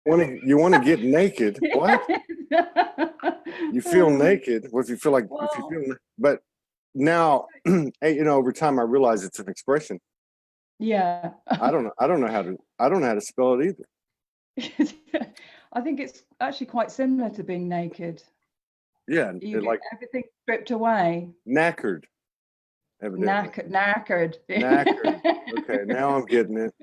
You want to get naked? What? You feel naked? Well, if you feel like if you feel, but now, over time, I realize it's an expression. Yeah. I don't know how to spell it either. I think it's actually quite similar to being naked. Yeah, you get everything stripped away. Knackered. Evidently. Knackered. Okay, now I'm getting it.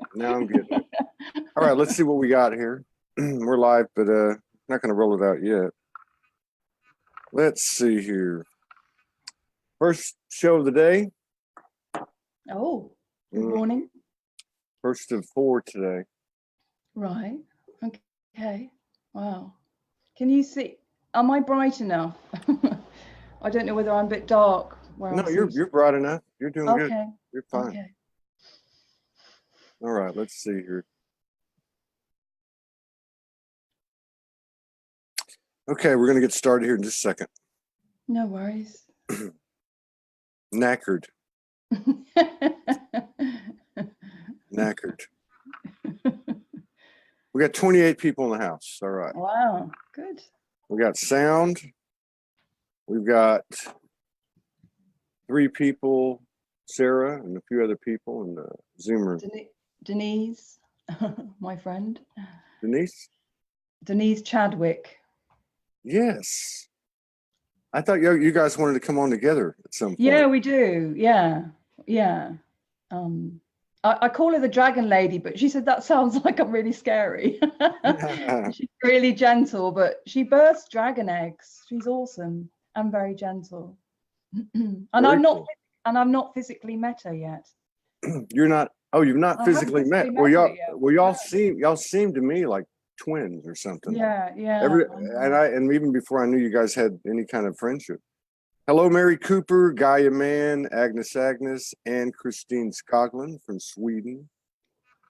All right, let's see what we got here. We're live, but not going to roll it out yet. Let's see here. First show of the day. Oh, good morning. First of 4 today. Right. Okay. Wow. Can you see? Am I bright enough? I don't know whether I'm a bit dark. No, you're bright enough. You're doing good. You're fine. Okay. All right, let's see here. Okay, we're going to get started here in just a second. No worries. Knackered. Knackered. We got 28 people in the house. All right. Wow, good. We got sound. We've got 3 people, Sarah and a few other people in the Zoom room. Denise, my friend. Denise Chadwick. Yes. I thought you guys wanted to come on together at some point. Yeah, we do. Yeah. I call her the dragon lady, but she said that sounds like I'm really scary. She's really gentle, but she births dragon eggs. She's awesome and very gentle. And I'm not physically met her yet. You're not. Oh, you've not physically met. Well, y'all seem to me like twins or something. Yeah. And even before I knew you guys had any kind of friendship. Hello, Mary Cooper, Gaia Mann, Agnes, and Christine Skoglund from Sweden.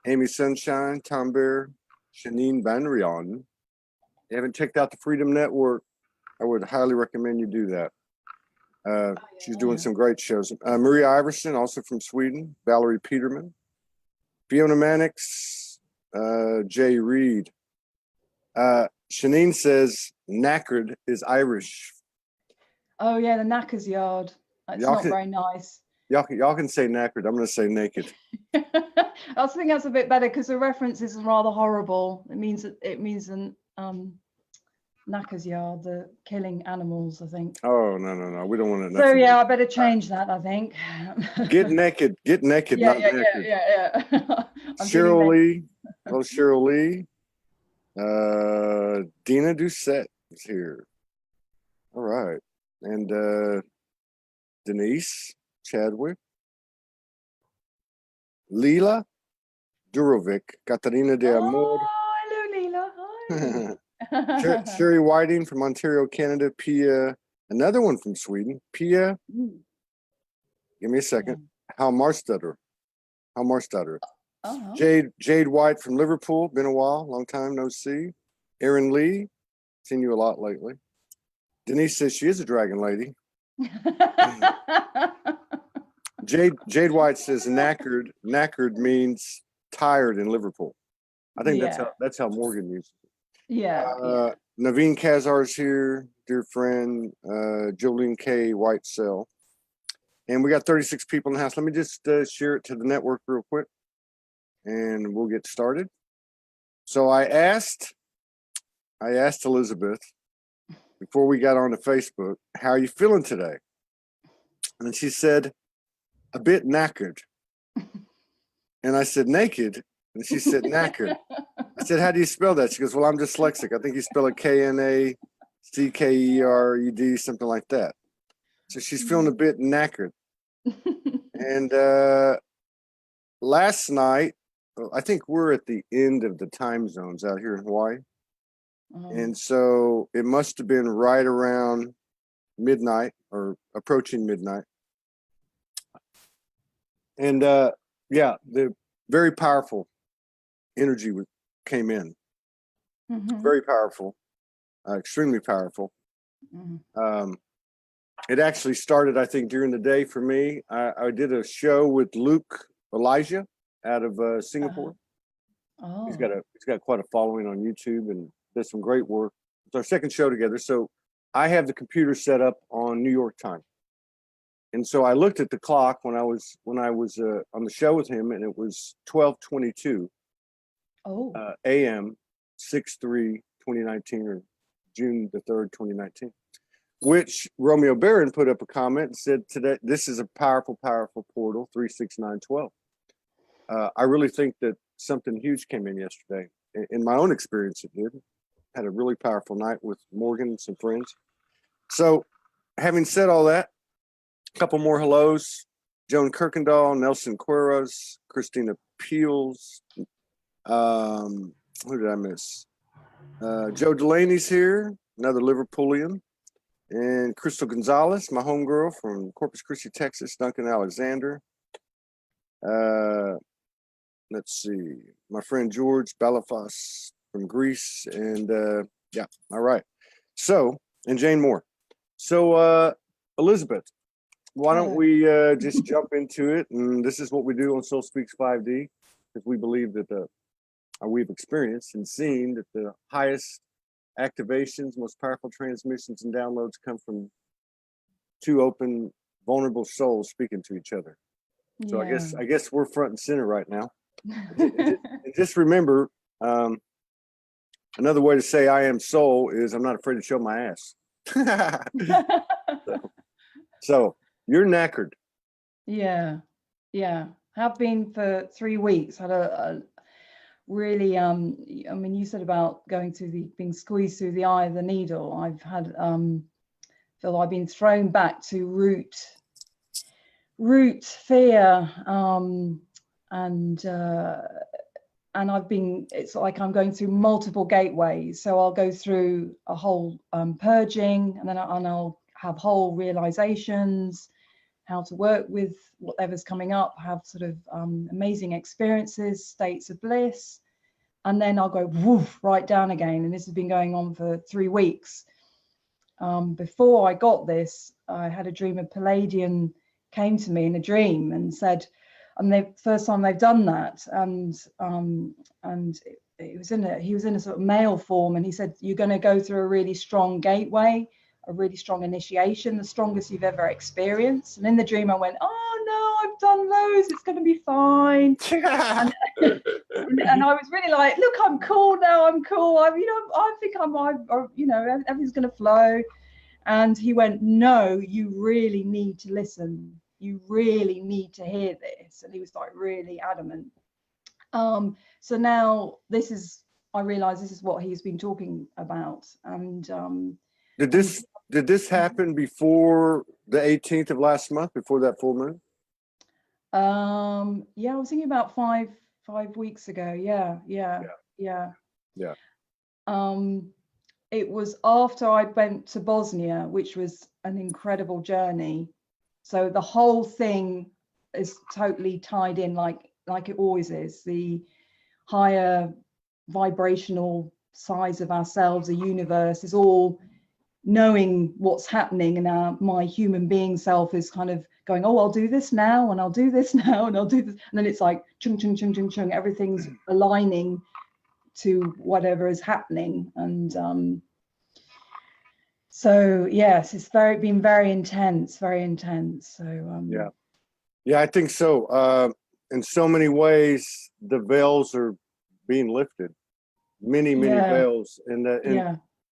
Amy Sunshine, Tom Bear, Janine Banrion. If you haven't checked out the Freedom Network, I would highly recommend you do that. She's doing some great shows. Maria Iverson, also from Sweden. Valerie Peterman. Fiona Mannix, Jay Reed. Shanine says knackered is Irish. Oh yeah, the knacker's yard. That's not very nice. Y'all can say knackered. I'm going to say naked. I think that's a bit better because the reference is rather horrible. It means an knacker's yard, the killing animals, I think. Oh no, we don't want to. So yeah, I better change that. I think. Get naked, yeah, not naked. Yeah. Cheryl Lee, hello Cheryl Lee. Dina Doucette is here. All right, and Denise Chadwick, Leela Durovic, Katarina de Amor. Oh, hello, Leela. Hi. Sherry Whiting from Ontario, Canada. Pia, another one from Sweden. Pia, give me a second. How Marstetter. Uh-huh. Jade White from Liverpool. Been a while, long time no see. Erin Lee, seen you a lot lately. Denise says she is a dragon lady. Jade White says knackered. Knackered means tired in Liverpool. I think that's how Morgan uses it. Yeah. Naveen Kazar is here, dear friend. Jolene K. Whitesell. And we got 36 people in the house. Let me just share it to the network real quick, and we'll get started. So I asked Elizabeth before we got onto Facebook, how are you feeling today? And she said, a bit knackered. And I said, naked. And she said, knackered. I said, how do you spell that? She goes, well, I'm dyslexic. I think you spell it Knackered, something like that. So she's feeling a bit knackered. And last night, I think we're at the end of the time zones out here in Hawaii. And so it must have been right around midnight or approaching midnight. And the very powerful energy came in. Very powerful, extremely powerful. It actually started, I think, during the day for me. I did a show with Luke Elijah out of Singapore. Oh. He's got quite a following on YouTube and does some great work. It's our second show together. So I have the computer set up on New York time. And so I looked at the clock when I was on the show with him, and it was 12:22 a.m. 6/3/2019, or June the 3rd, 2019. Which Romeo Barron put up a comment and said, "Today, this is a powerful, powerful portal, 36912." I really think that something huge came in yesterday. In my own experience, it did. Had a really powerful night with Morgan and some friends. So, having said all that, a couple more hellos. Joan Kirkendall, Nelson Quiros, Christina Peels. Who did I miss? Joe Delaney's here, another Liverpoolian. And Crystal Gonzalez, my homegirl from Corpus Christi, Texas. Duncan Alexander. Let's see. My friend George Balafas from Greece. And yeah, all right. So, and Jane Moore. So, Elizabeth, why don't we just jump into it? And this is what we do on Soul Speaks 5D, because we believe that we've experienced and seen that the highest activations, most powerful transmissions and downloads come from two open, vulnerable souls speaking to each other. So I guess we're front and center right now. And just remember, another way to say I am soul is I'm not afraid to show my ass. So you're knackered. Yeah. Have been for 3 weeks. Had a really, I mean, you said about going through being squeezed through the eye of the needle. I've had, feel I've been thrown back to root fear, and I've been, it's like I'm going through multiple gateways. So I'll go through a whole purging, and then I'll have whole realizations, how to work with whatever's coming up, have sort of amazing experiences, states of bliss, and then I'll go woof, right down again. And this has been going on for 3 weeks. Before I got this, I had a dream. Of Palladian came to me in a dream and said, and the first time they've done that, and he was in a sort of male form, and he said, you're going to go through a really strong gateway, a really strong initiation, the strongest you've ever experienced. And in the dream I went, oh no, I've done those, it's going to be fine. and I was really like, look, I'm cool now, I'm cool, I think everything's going to flow. And he went, no, you really need to listen, you really need to hear this. And he was like really adamant. So now I realize this is what he's been talking about. And did this happen before the 18th of last month, before that full moon? Yeah, I was thinking about five weeks ago. Yeah. It was after I went to Bosnia, which was an incredible journey. So the whole thing is totally tied in, like it always is. The higher vibrational size of ourselves, the universe, is all knowing what's happening, and my human being self is kind of going, oh, I'll do this now, and I'll do this now, and I'll do this, and then it's like chung chung chung chung chung, everything's aligning to whatever is happening. And so yes, it's been very intense. So yeah, I think so. In so many ways the veils are being lifted, many veils, and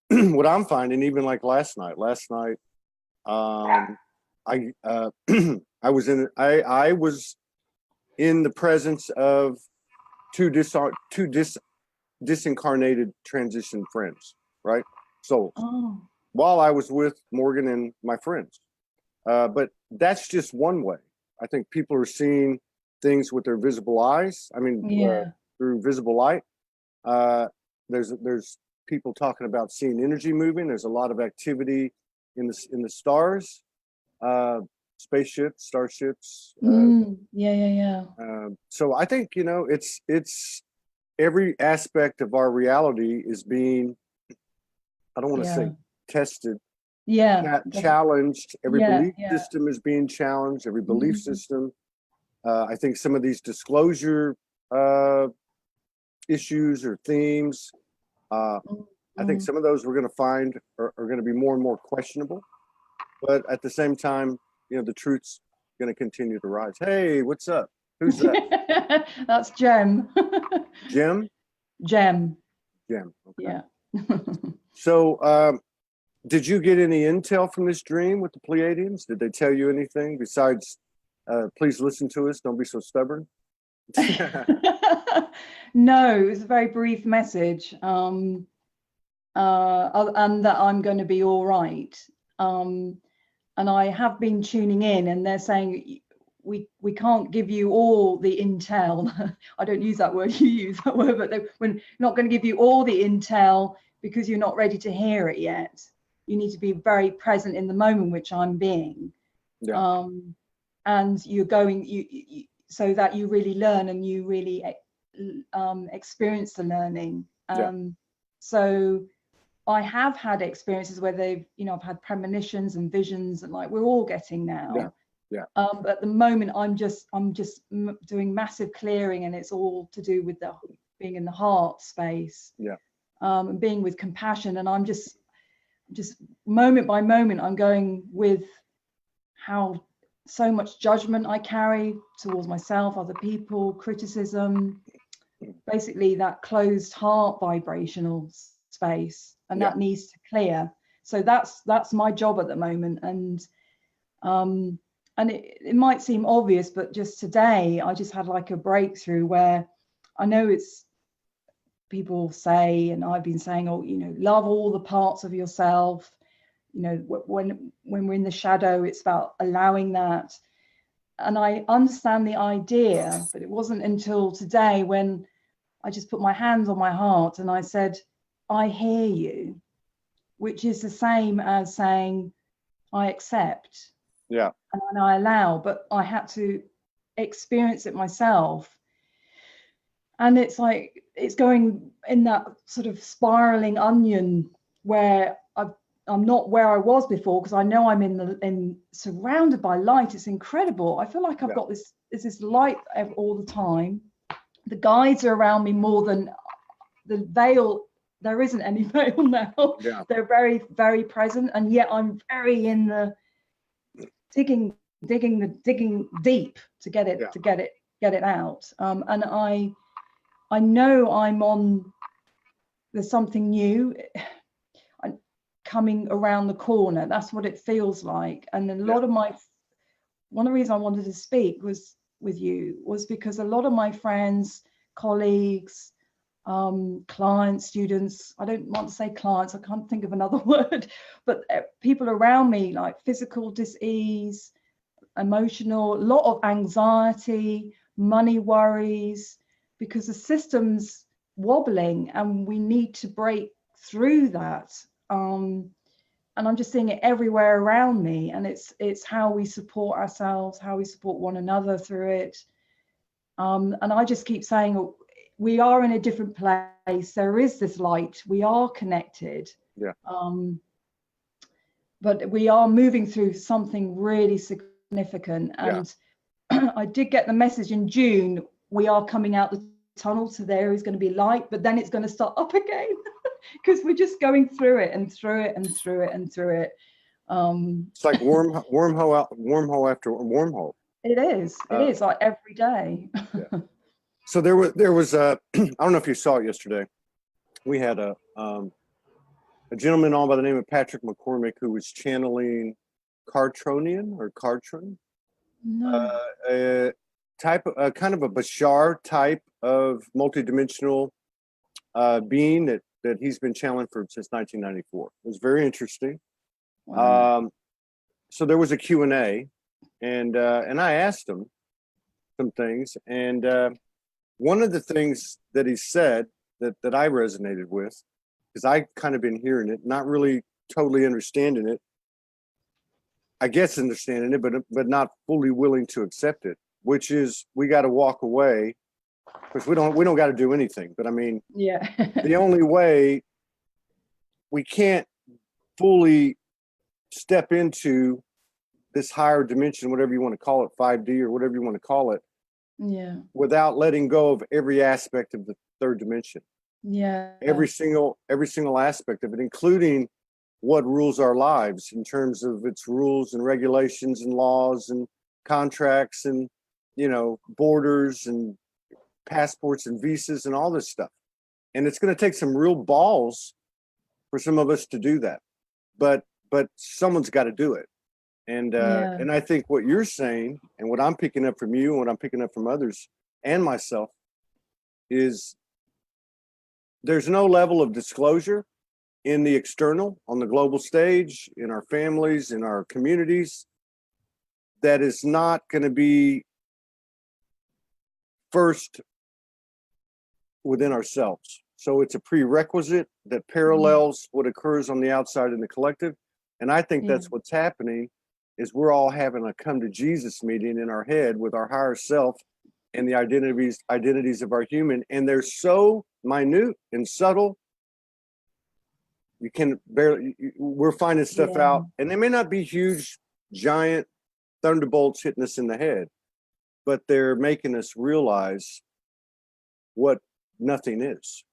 what I'm finding, even like last night, I was in the presence of two disincarnated transition friends, right? So while I was with Morgan and my friends, but that's just one way. I think people are seeing things with their visible eyes. I mean, through visible light. There's people talking about seeing energy moving. There's a lot of activity in the stars, spaceships, starships. So I think, it's every aspect of our reality is being, I don't want to say tested, challenged. Every belief system is being challenged, every belief system. I think some of these disclosure issues or themes. I think some of those we're going to find are going to be more and more questionable, but at the same time, the truth's going to continue to rise. Hey, what's up? Who's that? That's Jem. Jim? Jem. Jim. Okay. Yeah. So, did you get any intel from this dream with the Pleiadians? Did they tell you anything besides, please listen to us, don't be so stubborn? No, it was a very brief message. And that I'm going to be all right. And I have been tuning in, and they're saying we can't give you all the intel. I don't use that word, you use that word, but we're not going to give you all the intel because you're not ready to hear it yet. You need to be very present in the moment, which I'm being. Yeah. And you're going, so that you really learn and you really experience the learning. So I have had experiences where I've had premonitions and visions, and like we're all getting now. Yeah. But at the moment, I'm just doing massive clearing, and it's all to do with being in the heart space. Yeah. And being with compassion, and I'm just moment by moment, I'm going with how so much judgment I carry towards myself, other people, criticism, basically that closed heart vibrational space, and that needs to clear. So that's my job at the moment. And it might seem obvious, but just today I just had like a breakthrough where I know it's people say, and I've been saying, love all the parts of yourself. When we're in the shadow, it's about allowing that. And I understand the idea, but it wasn't until today when I just put my hands on my heart and I said, I hear you, which is the same as saying, I accept. Yeah. And I allow, but I had to experience it myself. And it's like, it's going in that sort of spiraling onion where I'm not where I was before, because I know I'm surrounded by light. It's incredible. I feel like I've got this light all the time. The guides are around me more than the veil. There isn't any veil now. Yeah. They're very, very present, and yet I'm very in the digging deep to get it out. And I know I'm on. There's something new coming around the corner. That's what it feels like. And a lot of one of the reasons I wanted to speak with you was because a lot of my friends, colleagues, clients, students, I don't want to say clients, I can't think of another word, but people around me, like physical dis-ease, emotional, a lot of anxiety, money worries, because the system's wobbling and we need to break through that. And I'm just seeing it everywhere around me, and it's how we support ourselves, how we support one another through it. And I just keep saying, we are in a different place. There is this light. We are connected. Yeah. But we are moving through something really significant. And I did get the message in June, we are coming out the tunnel, so there is going to be light, but then it's going to start up again. Because we're just going through it and through it and through it and through it. It's like wormhole after wormhole. It is like every day. So there was I don't know if you saw it yesterday. We had a gentleman on by the name of Patrick McCormick who was channeling Cartronian or Cartron. No. A kind of a Bashar type of multidimensional being that he's been channeling since 1994. It was very interesting. Wow. So there was a Q&A, and I asked him some things, and one of the things that he said that I resonated with, because I kind of been hearing it, not really totally understanding it. I guess understanding it, but not fully willing to accept it, which is we got to walk away. Because we don't got to do anything, but I mean, the only way we can't fully step into this higher dimension, whatever you want to call it, 5D or whatever you want to call it, without letting go of every aspect of third dimension. Yeah. Every single aspect of it, including what rules our lives in terms of its rules and regulations and laws and contracts and, you know, borders and passports and visas and all this stuff. And it's going to take some real balls for some of us to do that. But someone's got to do it. And and I think what you're saying and what I'm picking up from you and what I'm picking up from others and myself is there's no level of disclosure in the external, on the global stage, in our families, in our communities, that is not going to be first within ourselves. So it's a prerequisite that parallels what occurs on the outside in the collective. And I think that's what's happening is we're all having a come to Jesus meeting in our head with our higher self and the identities of our human. And they're so minute and subtle. You can barely, we're finding stuff out, and they may not be huge, giant thunderbolts hitting us in the head, but they're making us realize what nothing is,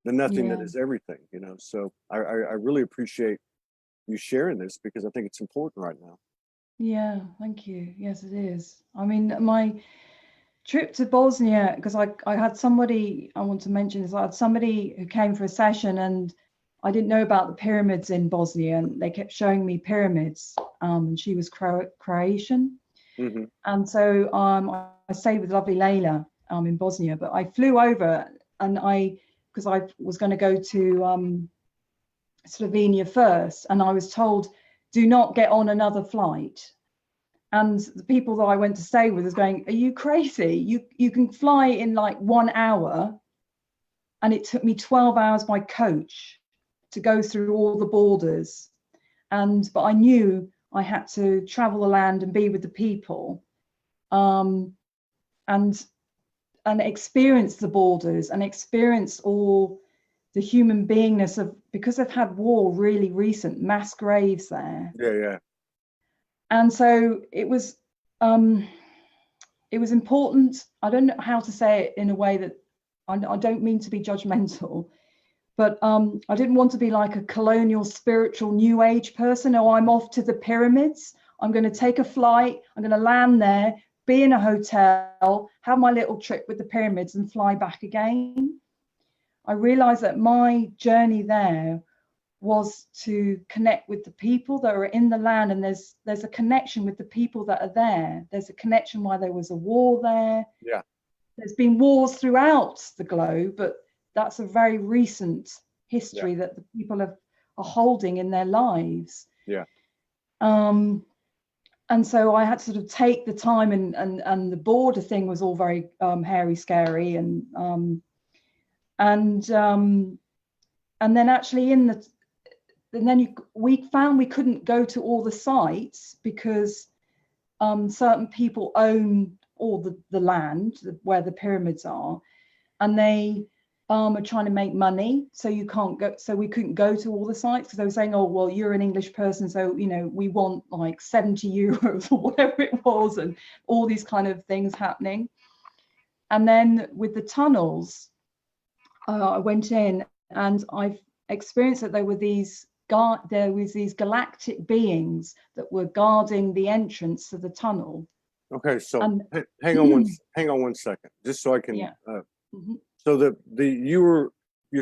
the nothing that is everything, you know. So I really appreciate you sharing this because I think it's important right now. Yeah, thank you. Yes, it is. I mean, my trip to Bosnia, because I had somebody, I want to mention this, I had somebody who came for a session and I didn't know about the pyramids in Bosnia, and they kept showing me pyramids, and she was Croatian. Mm-hmm. And so I stayed with lovely Layla in Bosnia, but I flew over and because I was going to go to Slovenia first, and I was told, do not get on another flight. And the people that I went to stay with was going, are you crazy? You can fly in like 1 hour. And it took me 12 hours by coach to go through all the borders. But I knew I had to travel the land and be with the people, and experience the borders and experience all the human beingness of, because they've had war really recent, mass graves there. Yeah. And so it was important. I don't know how to say it in a way that I don't mean to be judgmental, but I didn't want to be like a colonial spiritual new age person. Oh, I'm off to the pyramids. I'm going to take a flight. I'm going to land there, be in a hotel, have my little trip with the pyramids and fly back again. I realized that my journey there was to connect with the people that are in the land, and there's a connection with the people that are there. There's a connection why there was a war there. Yeah. There's been wars throughout the globe, but that's a very recent history that the people are holding in their lives. Yeah. And so I had to sort of take the time, and the border thing was all very hairy, scary, and then actually we found we couldn't go to all the sites because certain people own all the land where the pyramids are, and they are trying to make money, so you can't go. So we couldn't go to all the sites because they were saying, oh well, you're an English person, so you know we want like 70 euros or whatever it was, and all these kind of things happening. And then with the tunnels, I went in and I've experienced that there was these galactic beings that were guarding the entrance to the tunnel. Okay, so hang on one second, just so I can. So you're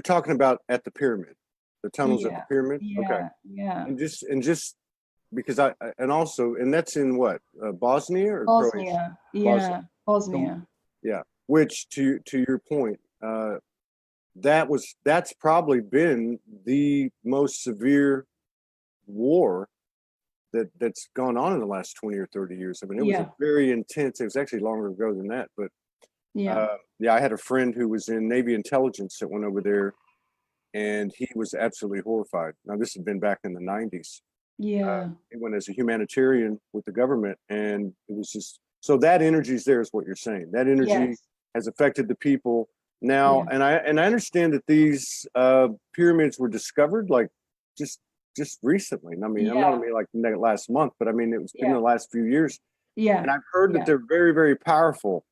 talking about at the pyramid, the tunnels at the pyramid. Okay. Yeah. And just because and that's in what, Bosnia or Bosnia? Croatia? Yeah, Bosnia. Yeah, which to your point, that's probably been the most severe war that's gone on in the last 20 or 30 years. I mean, it was a very intense. It was actually longer ago than that, but I had a friend who was in Navy intelligence that went over there, and he was absolutely horrified. Now, this had been back in the 90s. Yeah. He went as a humanitarian with the government, and it was just, so that energy's there is what you're saying. That energy has affected the people now. And I understand that these pyramids were discovered like just recently. I mean, I'm not gonna be like last month, but I mean, it was in the last few years. Yeah. And I've heard that they're very, very powerful.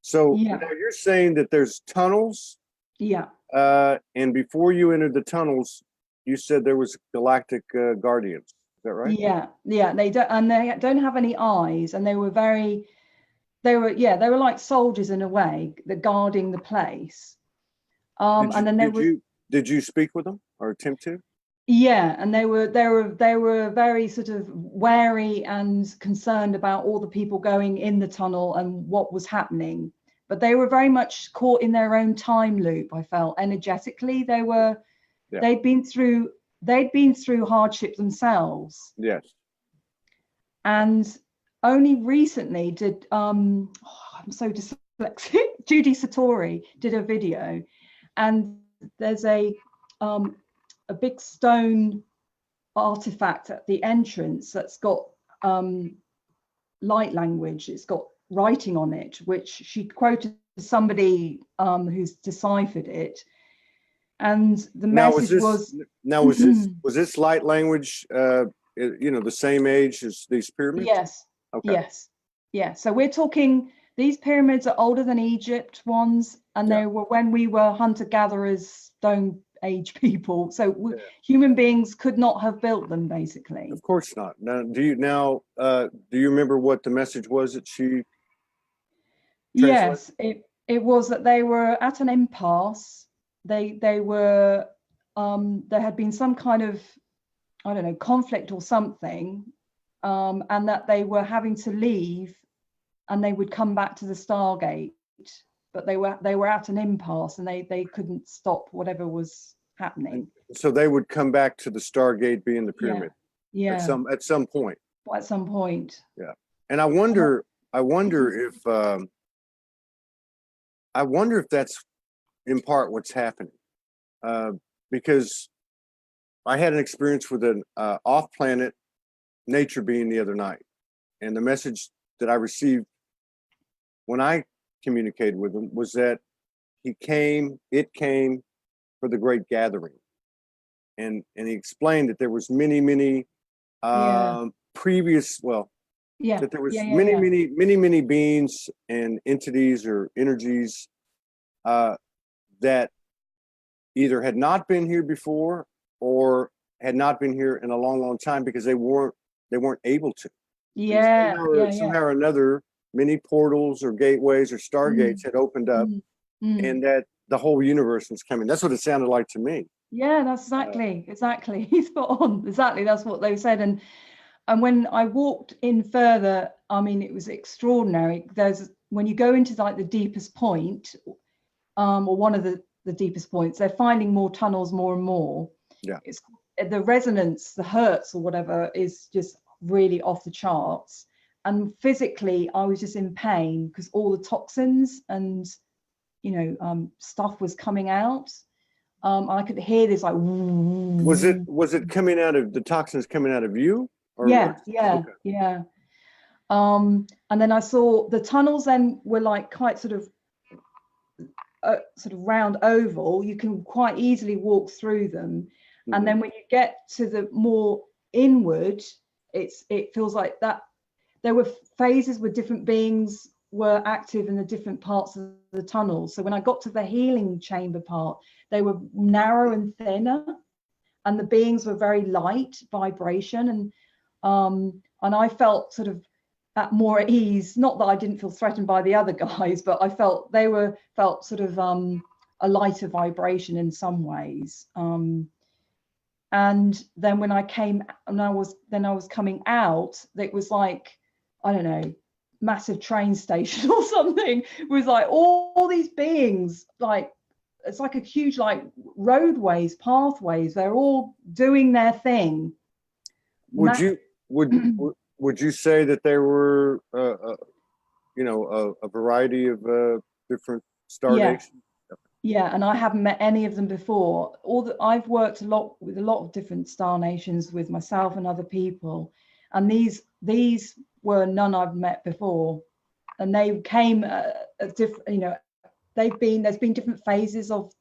So Yeah. now you're saying that there's tunnels, Yeah. and before you entered the tunnels, you said there was galactic guardians. Is that right? Yeah. Yeah. They don't have any eyes, and they were like soldiers in a way, that guarding the place. And then Did you speak with them or attempt to? Yeah, and they were very sort of wary and concerned about all the people going in the tunnel and what was happening. But they were very much caught in their own time loop. I felt energetically they'd been through hardship themselves. Yes. And only recently did I'm so dyslexic. Judy Satori did a video, and there's a big stone artifact at the entrance that's got light language. It's got writing on it, which she quoted somebody who's deciphered it. And the message was this light language the same age as these pyramids? Yes. Okay. Yes. Yeah. So we're talking, these pyramids are older than Egypt ones, and they were when we were hunter-gatherers, stone age people. So human beings could not have built them, basically. Of course not. Now, do you remember what the message was that she translated? Yes, it was that they were at an impasse. They were there had been some kind of, I don't know, conflict or something, and that they were having to leave, and they would come back to the Stargate. But they were at an impasse, and they couldn't stop whatever was happening. So they would come back to the Stargate, being the pyramid. Yeah. At some point. At some point. Yeah. And I wonder if that's in part what's happening, because I had an experience with an off-planet nature being the other night, and the message that I received when I communicated with him was that it came for the great gathering, and he explained that there was many previous that there was many beings and entities or energies that either had not been here before or had not been here in a long time because they weren't able to. Somehow or another, many portals or gateways or stargates had opened up, and that the whole universe was coming. That's what it sounded like to me. Yeah, that's exactly. He's spot on. Exactly, that's what they said. And when I walked in further, I mean, it was extraordinary. When you go into like the deepest point, or one of the deepest points, they're finding more tunnels more and more. Yeah. It's the resonance, the hertz or whatever is just really off the charts. And physically, I was just in pain because all the toxins and stuff was coming out. I could hear this like. Was it coming out of the toxins coming out of you? Yeah. And then I saw the tunnels. Then were like quite sort of round oval. You can quite easily walk through them. And then when you get to the more inward, it feels like that there were phases where different beings were active in the different parts of the tunnel. So when I got to the healing chamber part, they were narrow and thinner, and the beings were very light vibration, and I felt sort of more at ease. Not that I didn't feel threatened by the other guys, but I felt they felt sort of a lighter vibration in some ways. And then when I came, and I was coming out, it was like, I don't know, massive train station or something. It was like all these beings, like it's like a huge like roadways, pathways. They're all doing their thing. Would you say that there were a variety of different star nations? Yeah, and I haven't met any of them before. I've worked with a lot of different star nations with myself and other people, and these were none I've met before, and they came at different. There's been different phases of.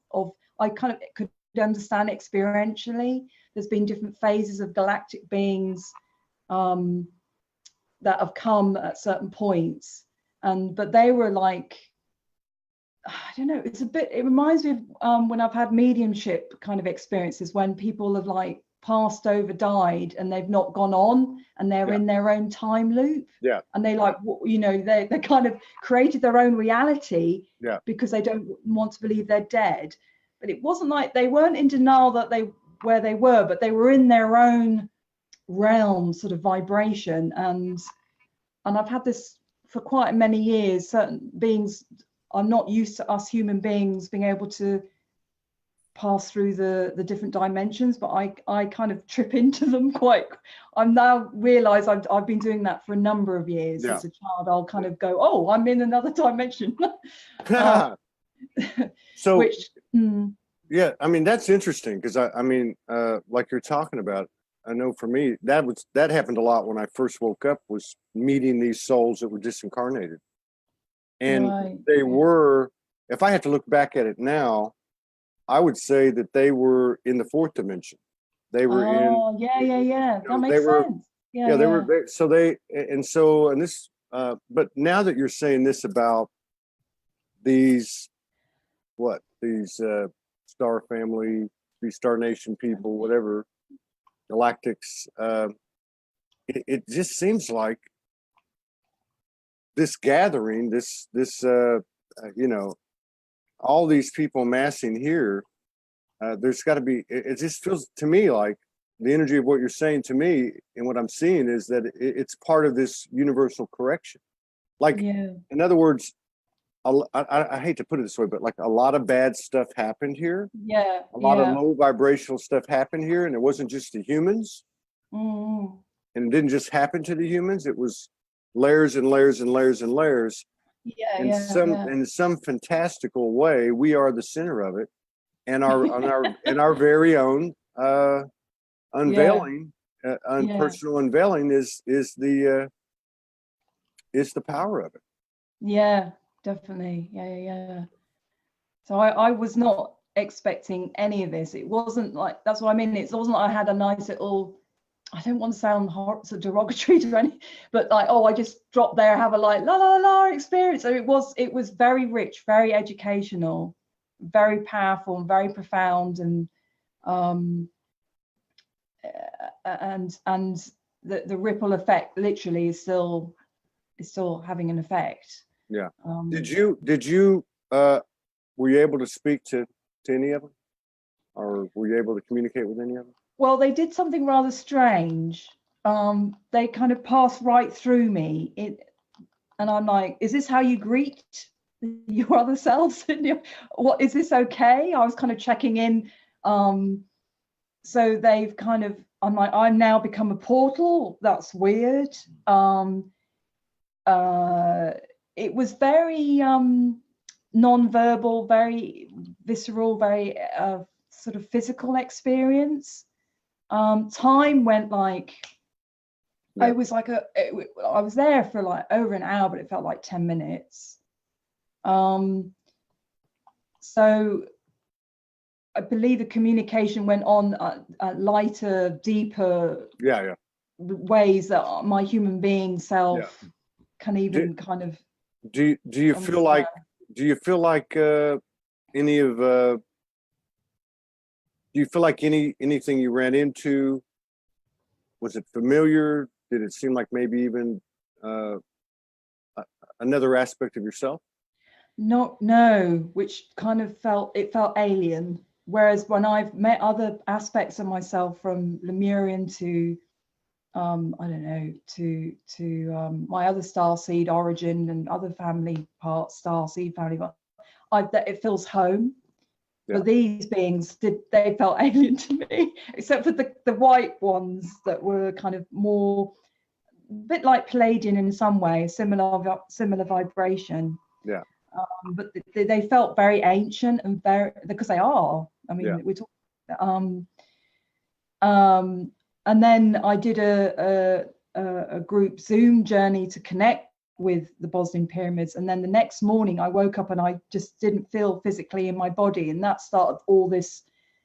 I kind of could understand experientially. There's been different phases of galactic beings that have come at certain points, but they were like I don't know, it reminds me of when I've had mediumship kind of experiences, when people have like passed over, died, and they've not gone on, and they're in their own time loop. Yeah. And they like, you know, they kind of created their own reality because they don't want to believe they're dead. But it wasn't like, they weren't in denial that where they were, but they were in their own realm, sort of vibration. And I've had this for quite many years. Certain beings, I'm not used to us human beings being able to pass through the different dimensions, but I kind of trip into them quite. I'm now realize I've been doing that for a number of years. As a child, I'll kind of go, oh, I'm in another dimension. So which yeah, I mean, that's interesting, because I mean, like you're talking about, I know for me that happened a lot when I first woke up, was meeting these souls that were disincarnated. And they were, if I had to look back at it now, I would say that they were in the fourth dimension. They were that makes sense. But now that you're saying this about these star family, these Star Nation people, whatever, galactics, it just seems like this gathering, this you know, all these people massing here, there's got to be, it just feels to me like the energy of what you're saying to me and what I'm seeing is that it's part of this universal correction. Like, in other words, I hate to put it this way, but like a lot of bad stuff happened here. A lot of low vibrational stuff happened here, and it wasn't just the humans. And it didn't just happen to the humans. It was layers and layers and layers and layers. In some fantastical way, we are the center of it, and our very own unveiling, personal unveiling is the power of it. Yeah, definitely. So I was not expecting any of this. It wasn't like, that's what I mean. It wasn't like I had a nice little, I don't want to sound so derogatory to any, but like, oh, I just dropped there, have a like la la la experience. So it was very rich, very educational, very powerful, and very profound, and the ripple effect literally is still having an effect. Did you were you able to speak to any of them, or were you able to communicate with any of them? Well, they did something rather strange. They kind of passed right through me, and I'm like, is this how you greet your other selves? What, is this okay? I was kind of checking in. So they've kind of, I'm like, I've now become a portal. That's weird. It was very non-verbal, very visceral, very sort of physical experience. Time went like, it was like I was there for like over an hour, but it felt like 10 minutes. So I believe the communication went on lighter, deeper ways that my human being self can even kind of. Do you feel like any of do you feel like anything you ran into, was it familiar? Did it seem like maybe even another aspect of yourself? No, which kind of felt alien. Whereas when I've met other aspects of myself, from Lemurian to I don't know, to my other starseed origin and other family parts, starseed family parts, it feels home. But these beings they felt alien to me, except for the white ones that were kind of more, a bit like Palladian in some way, similar vibration. But they felt very ancient and very, because they are. I mean, we're talking. And then I did a group Zoom journey to connect with the Bosnian pyramids, and then the next morning I woke up and I just didn't feel physically in my body, and that started all this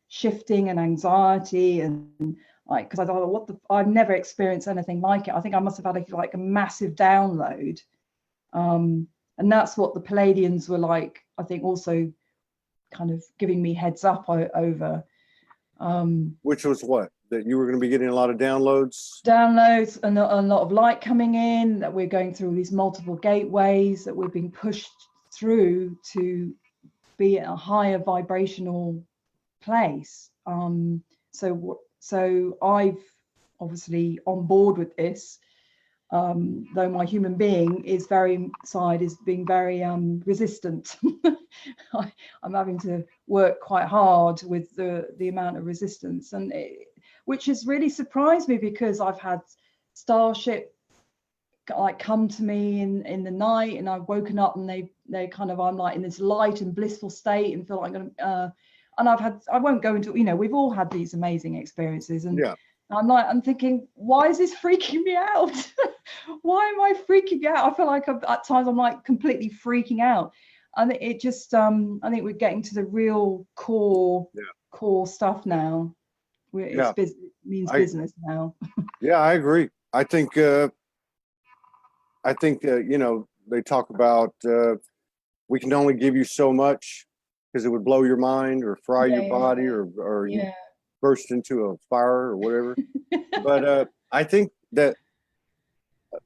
shifting and anxiety, and like, because I thought, I've never experienced anything like it. I think I must have had like a massive download, and And that's what the Palladians were like, I think, also kind of giving me heads up over. Which was what? That you were going to be getting a lot of downloads? Downloads and a lot of light coming in, that we're going through these multiple gateways, that we're being pushed through to be at a higher vibrational place. So I've obviously on board with this, though my human being is being very resistant. I'm having to work quite hard with the amount of resistance, and which has really surprised me, because I've had Starship like come to me in the night, and I've woken up and they kind of, I'm like in this light and blissful state and feel like I'm gonna and I won't go into, we've all had these amazing experiences, and yeah. I'm thinking, why is this freaking me out? Why am I freaking out? I feel like at times I'm like completely freaking out. And it just, I think we're getting to the real core stuff now. It means business now. Yeah, I agree. I think they talk about we can only give you so much, because it would blow your mind or fry your body or you burst into a fire or whatever. But I think that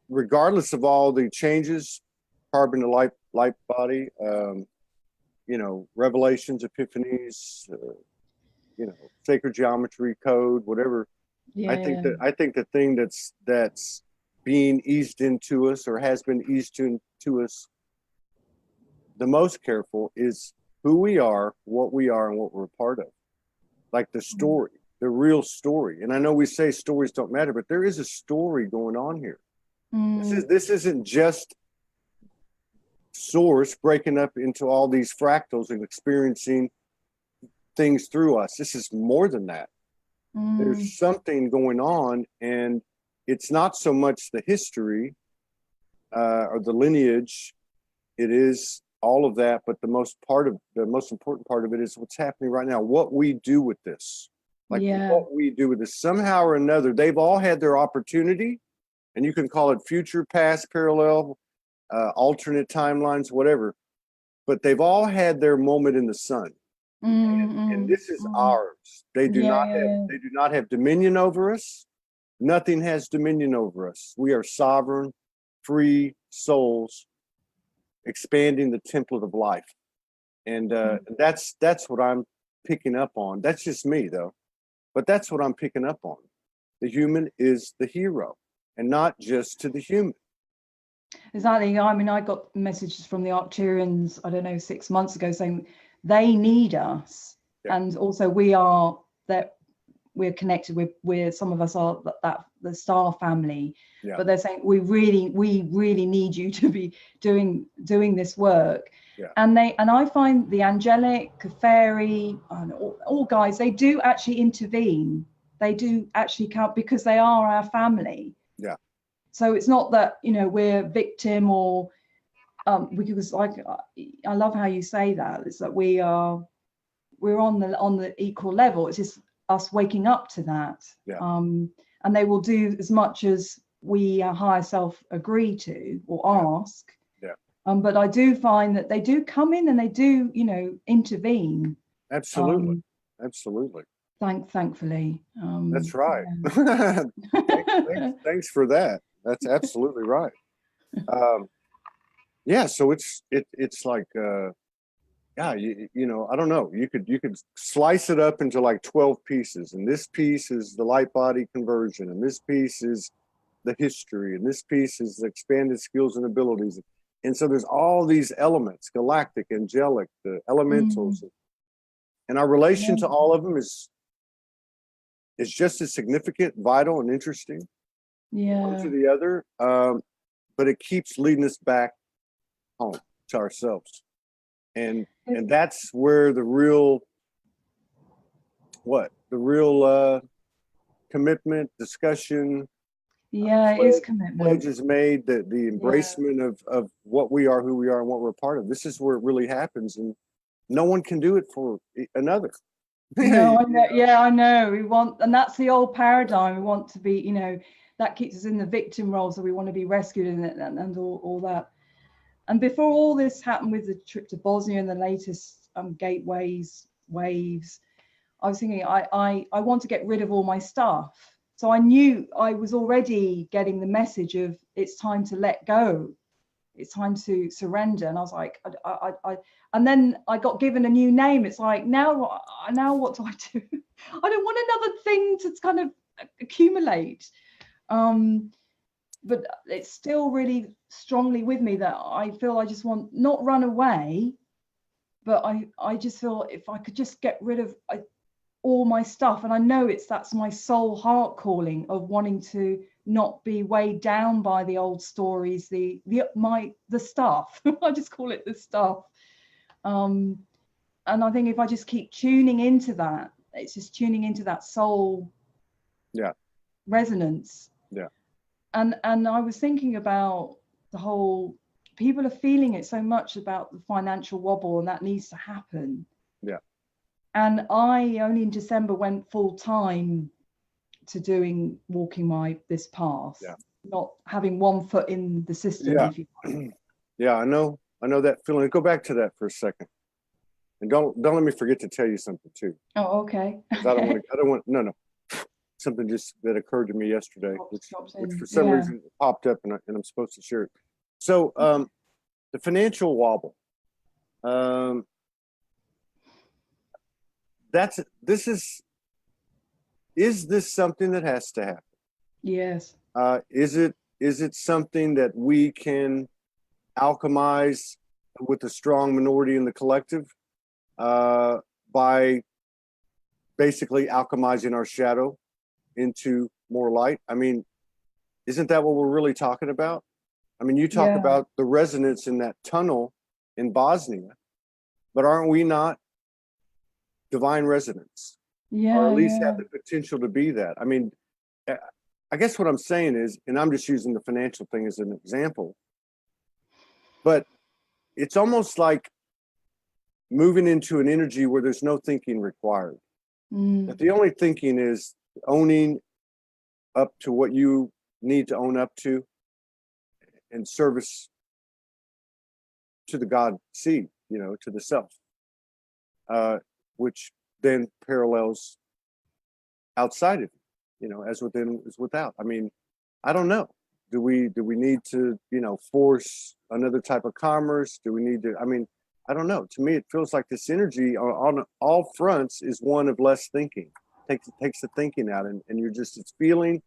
regardless of all the changes, carbon to light body, revelations, epiphanies, sacred geometry code, whatever. I think the thing that's being eased into us, or has been eased into us the most careful, is who we are, what we are, and what we're a part of. Like the story, the real story. And I know we say stories don't matter, but there is a story going on here. This isn't just source breaking up into all these fractals and experiencing things through us. This is more than that. There's something going on, and it's not so much the history or the lineage. It is all of that, but the most important part of it is what's happening right now. What we do with this, what we do with this, somehow or another. They've all had their opportunity, and you can call it future, past, parallel, alternate timelines, whatever. But they've all had their moment in the sun. And this is ours. They do not have dominion over us. Nothing has dominion over us. We are sovereign, free souls expanding the template of life. And that's what I'm picking up on. That's just me though. But that's what I'm picking up on. The human is the hero, and not just to the human. Exactly. I mean, I got messages from the Arcturians, I don't know, 6 months ago, saying they need us, and also we're connected. We're some of us are the star family, but they're saying we really need you to be doing this work. And I find the angelic, fairy, and all guys, they do actually intervene. They do actually count, because they are our family. So it's not that we're victim, or because I love how you say that. It's that we're on the equal level. It's just us waking up to that. And they will do as much as we, our higher self, agree to or ask. But I do find that they do come in and they do intervene. Absolutely. Thankfully. That's right. Thanks for that. That's absolutely right. So it's like I don't know, you could slice it up into like 12 pieces, and this piece is the light body conversion, and this piece is the history, and this piece is the expanded skills and abilities. And so there's all these elements, galactic, angelic, the elementals, and our relation to all of them is just as significant, vital, and interesting. One to the other, but it keeps leading us back home to ourselves, and that's where the real commitment, discussion, it is commitment, pledge is made, that the embracement of what we are, who we are, and what we're a part of. This is where it really happens, and no one can do it for another. No, I know. I know. We want, and that's the old paradigm. We want to be, that keeps us in the victim role, so we want to be rescued and all that. And before all this happened with the trip to Bosnia and the latest waves, I was thinking I want to get rid of all my stuff. So I knew I was already getting the message of it's time to let go. It's time to surrender. And I was like, and then I got given a new name. It's like, now what do I do? I don't want another thing to kind of accumulate. But it's still really strongly with me that I feel I just want not run away, but I just feel if I could just get rid of all my stuff, and I know that's my soul heart calling of wanting to not be weighed down by the old stories, the stuff. I just call it the stuff. And I think if I just keep tuning into that, it's just tuning into that soul resonance. Yeah. And I was thinking about the whole, people are feeling it so much about the financial wobble, and that needs to happen. Yeah. And I only in December went full time to walking this path, not having one foot in the system. Yeah. If you like. Yeah, I know that feeling. Go back to that for a second. And don't let me forget to tell you something too. Oh, okay. I don't want no. Something just that occurred to me yesterday, which for some reason popped up, and I'm supposed to share it. So the financial wobble. Is this something that has to happen? Yes. Is it something that we can alchemize with a strong minority in the collective by basically alchemizing our shadow into more light? I mean, isn't that what we're really talking about? I mean, you talk about the resonance in that tunnel in Bosnia, but aren't we not divine resonance? Yeah. Or at least have the potential to be that. I mean, I guess what I'm saying is, and I'm just using the financial thing as an example, but it's almost like moving into an energy where there's no thinking required. That the only thinking is owning up to what you need to own up to and service to the God seed, to the self, which then parallels outside of as within is without. I mean, I don't know. Do we need to, force another type of commerce? Do we need to, I mean, I don't know. To me, it feels like this energy on all fronts is one of less thinking. Takes the thinking out, and it's feeling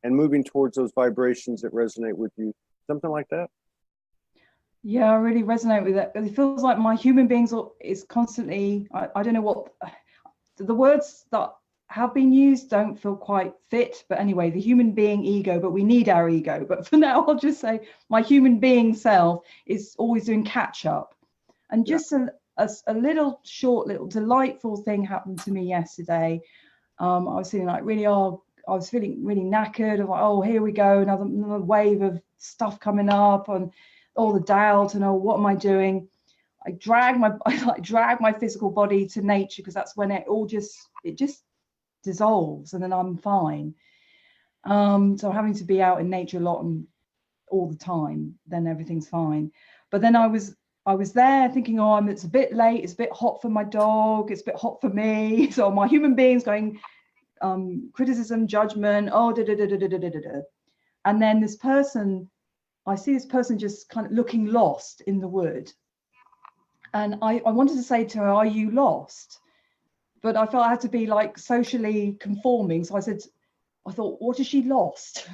and moving towards those vibrations that resonate with you. Something like that. Yeah, I really resonate with that. It feels like my human beings is constantly, I don't know what the words that have been used don't feel quite fit, but anyway, the human being ego, but we need our ego. But for now, I'll just say my human being self is always doing catch up. And just a little delightful thing happened to me yesterday. I was feeling like I was feeling really knackered. I'm like, oh, here we go, another wave of stuff coming up, and all the doubt, and what am I doing? I drag my physical body to nature, because that's when it just dissolves, and then I'm fine. So having to be out in nature a lot and all the time, then everything's fine. But then I was there thinking, it's a bit late, it's a bit hot for my dog, it's a bit hot for me. So my human beings going criticism, judgment, and then I see this person just kind of looking lost in the wood. And I wanted to say to her, are you lost? But I felt I had to be like socially conforming. So I thought, what has she lost?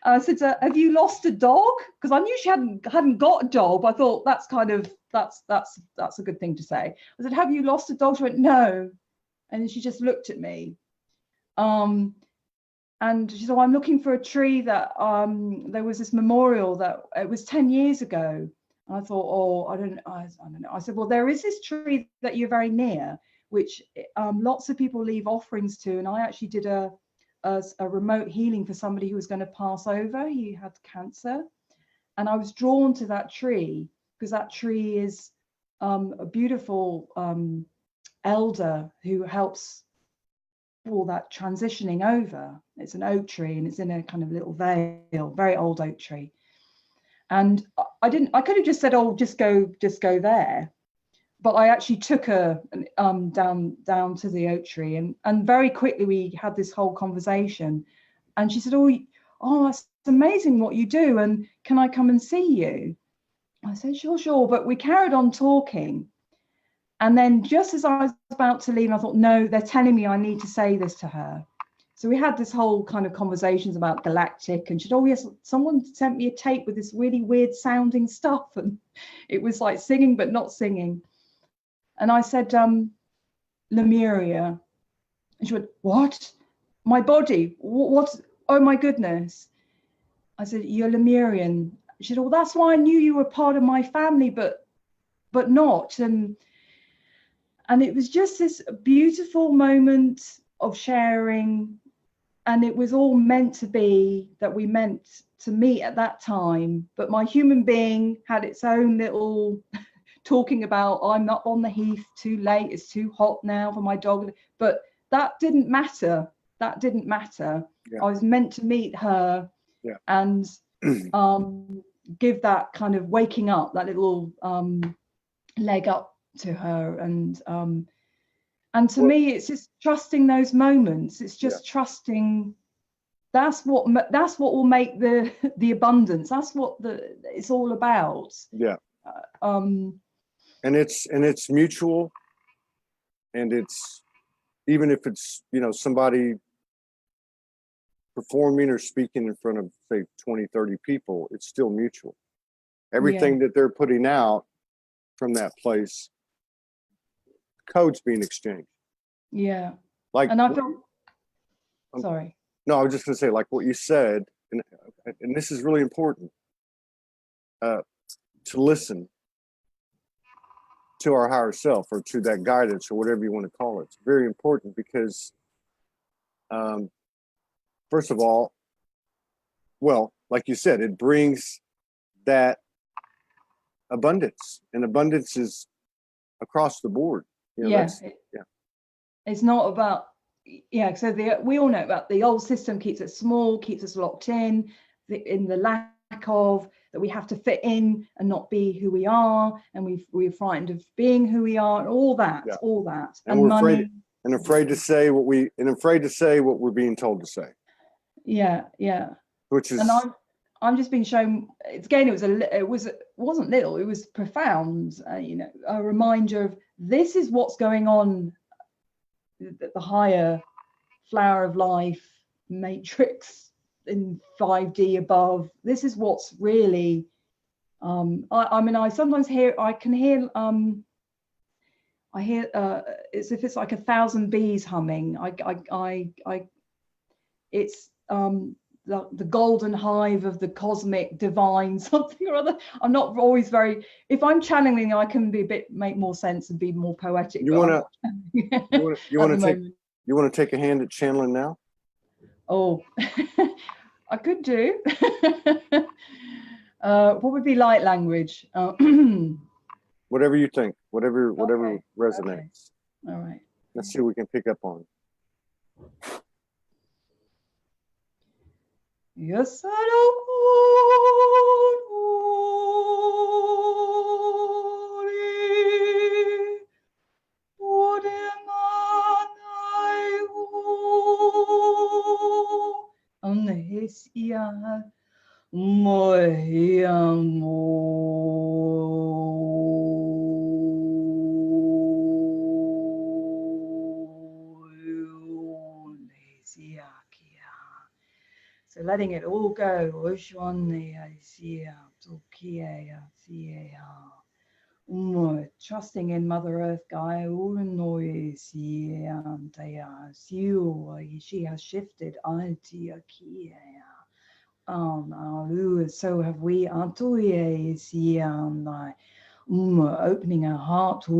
I said, have you lost a dog? Because I knew she hadn't got a dog, but I thought that's a good thing to say. I said, have you lost a dog? She went, no. And then she just looked at me. And she said, I'm looking for a tree that there was this memorial that it was 10 years ago. And I thought, I don't know. I said, well, there is this tree that you're very near, which lots of people leave offerings to. And I actually did a remote healing for somebody who was going to pass over. He had cancer. And I was drawn to that tree because that tree is a beautiful elder who helps all that transitioning over. It's an oak tree, and it's in a kind of little vale, very old oak tree. And I could have just said, oh, just go there. But I actually took her down to the oak tree, and very quickly we had this whole conversation. And she said, oh, that's amazing what you do, and can I come and see you? I said, sure. But we carried on talking. And then just as I was about to leave, I thought, no, they're telling me I need to say this to her. So we had this whole kind of conversations about galactic, and she said, oh yes, someone sent me a tape with this really weird sounding stuff. And it was like singing, but not singing. And I said, Lemuria. And she went, what? My body? What? Oh my goodness. I said, you're Lemurian. She said, well, that's why I knew you were part of my family, but not. And it was just this beautiful moment of sharing. And it was all meant to be that we meant to meet at that time. But my human being had its own little talking about, I'm up on the heath, too late, it's too hot now for my dog. But that didn't matter. That didn't matter. Yeah. I was meant to meet her, yeah, and give that kind of waking up, that little leg up to her. And to me, it's just trusting those moments. It's just, yeah, trusting. That's what will make the abundance. That's what it's all about. Yeah. And it's mutual, and it's, even if it's, you know, somebody performing or speaking in front of, say, 20, 30 people, it's still mutual. Everything, yeah, that they're putting out from that place, codes being exchanged. Yeah. Like, and I felt, sorry. No, I was just gonna say, like what you said, and this is really important, to listen to our higher self, or to that guidance, or whatever you want to call it. It's very important because, first of all, well, like you said, it brings that abundance, and abundance is across the board. You know, yeah. Yeah. It's not about, yeah. So we all know about the old system keeps us small, keeps us locked in the lack of, that we have to fit in and not be who we are, and we're frightened of being who we are, and all that, yeah, all that, and we're money, afraid to say what we're being told to say. Yeah, yeah. Which is, and I'm just being shown. Again, it wasn't little. It was profound. You know, a reminder of, this is what's going on. The higher flower of life matrix in 5D above. This is what's really. I mean, I sometimes hear. I hear it's if it's like 1,000 bees humming. It's the golden hive of the cosmic divine something or other. I'm not always very, if I'm channeling, I can make more sense and be more poetic. You want to take a hand at channeling now? Oh, I could do. What would be light language? Whatever you think, whatever okay, resonates. Okay. All right. Let's see what we can pick up on. Yes, I So letting it all go. Trusting in Mother Earth, Gaia. She has shifted. So have we. Opening our heart. So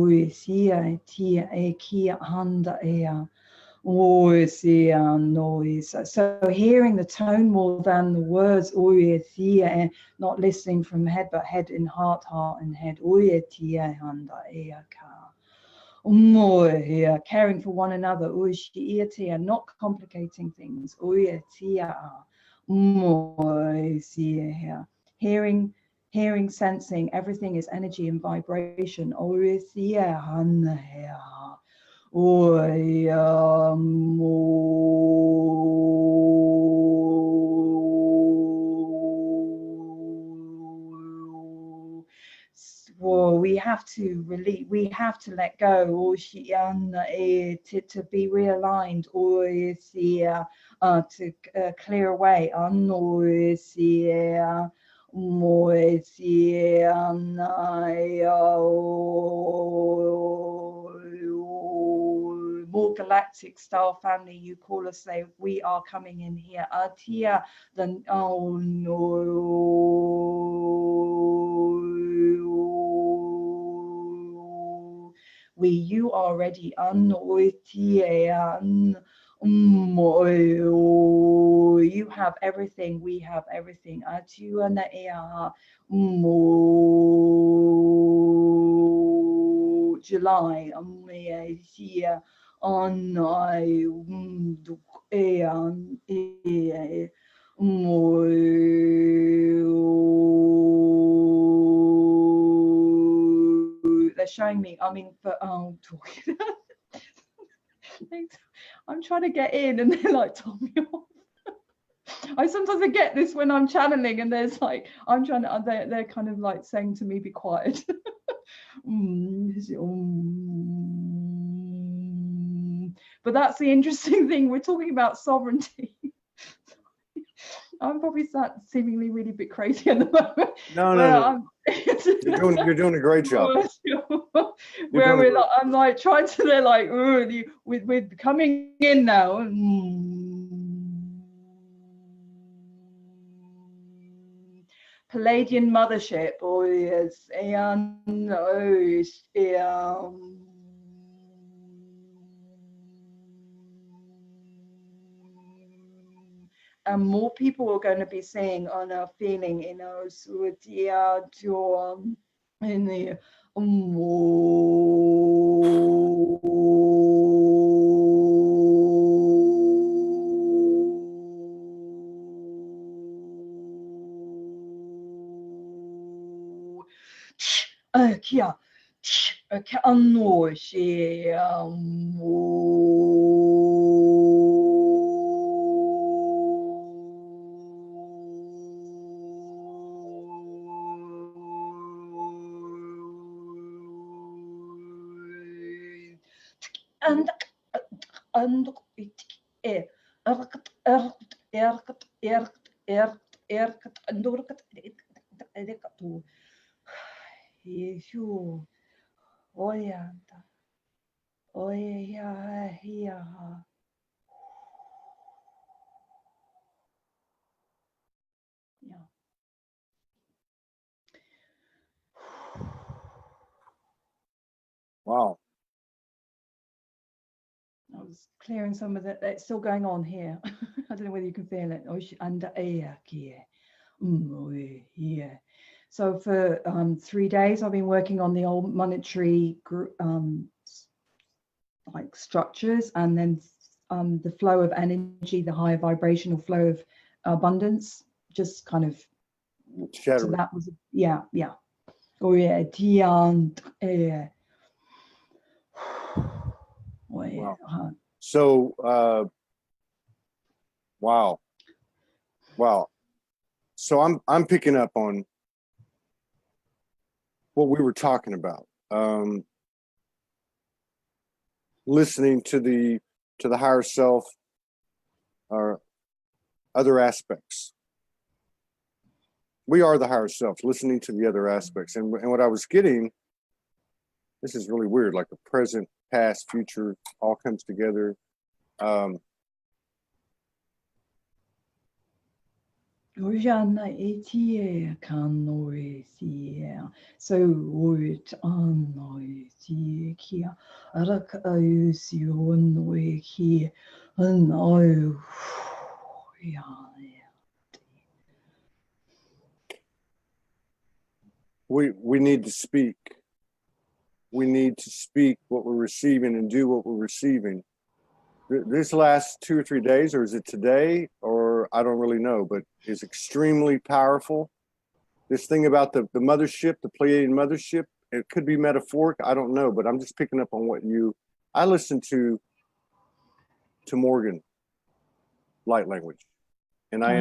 hearing the tone more than the words, and not listening from head, but head in heart, heart and head. Caring for one another, not complicating things. Hearing hearing, sensing, everything is energy and vibration. We have to release, we have to let go, to be realigned, to clear away. More galactic style family, you call us, say we are coming in here. Atia, then oh no. You are ready. You have everything, we have everything. July, they're showing me, I mean, for talking. I'm trying to get in and they're like, told me off. I sometimes forget this when I'm channeling, and there's like, I'm trying to, they're kind of like saying to me, be quiet. But that's the interesting thing. We're talking about sovereignty. I'm probably seemingly really a bit crazy at the moment. No. You're doing a great job. Where we're like, I'm like trying to, they're like, we're coming in now. Palladian mothership, yes, and more people are going to be saying on our feeling, in the Kia, Wow. I was clearing some of that. It's still going on here. I don't know whether you can feel it. Yeah. So for 3 days, I've been working on the old monetary like structures, and then the flow of energy, the higher vibrational flow of abundance, just kind of. So that was yeah. Wow. So wow. So I'm picking up on what we were talking about. Listening to the higher self, or other aspects. We are the higher self, listening to the other aspects. And what I was getting, this is really weird, like the present, past, future, all comes together. So we need to speak. We need to speak what we're receiving and do what we're receiving. This last 2 or 3 days, or is it today, or I don't really know, but it's extremely powerful. this thing about the mothership, the Pleiadian mothership. It could be metaphoric. I don't know, but I'm just picking up on what I listened to Morgan light language, and I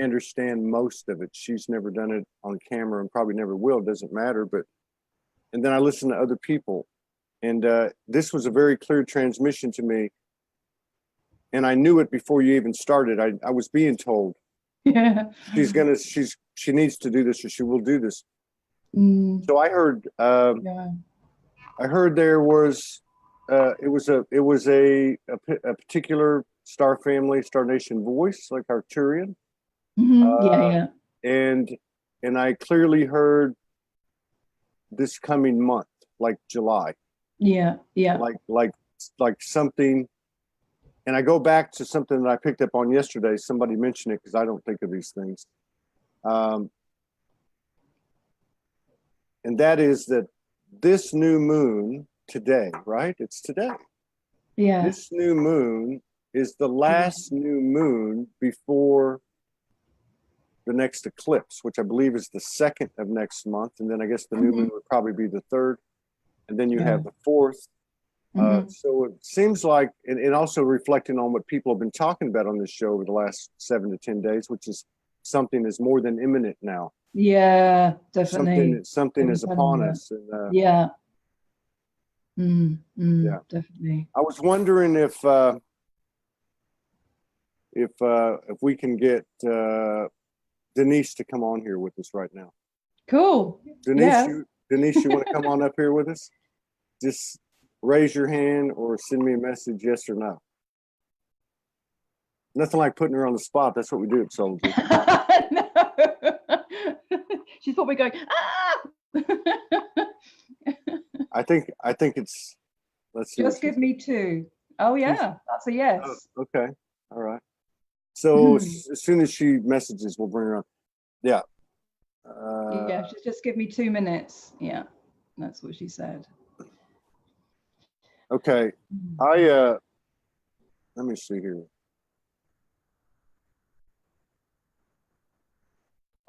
understand most of it. She's never done it on camera and probably never will. Doesn't matter. But and then I listen to other people, and this was a very clear transmission to me. And I knew it before you even started. I was being told, Yeah. she needs to do this, or she will do this. Mm. So I heard, Yeah. I heard there was, it was a particular star family, star nation voice, like Arcturian. Yeah. And I clearly heard this coming month, like July. Yeah. Like something. And I go back to something that I picked up on yesterday. Somebody mentioned it because I don't think of these things. And that is that this new moon today, right? It's today. Yeah. This new moon is the last new moon before the next eclipse, which I believe is the 2nd of next month. And then I guess the new moon would probably be the 3rd. And then you have the 4th. So it seems like, and also reflecting on what people have been talking about on this show over the last 7 to 10 days, which is something is more than imminent now. Yeah, definitely. Something is upon us. And, yeah. Yeah, Definitely. I was wondering if we can get Denise to come on here with us right now. Cool. Denise, you want to come on up here with us? Just raise your hand or send me a message, yes or no. Nothing like putting her on the spot. That's what we do at Soldier. No. She's probably going, ah! I think it's, let's see. Just give me 2. Oh yeah, that's a yes. Oh, okay. All right. So as soon as she messages, we'll bring her on. Yeah. Yeah, just give me 2 minutes. Yeah, that's what she said. Okay. Let me see here.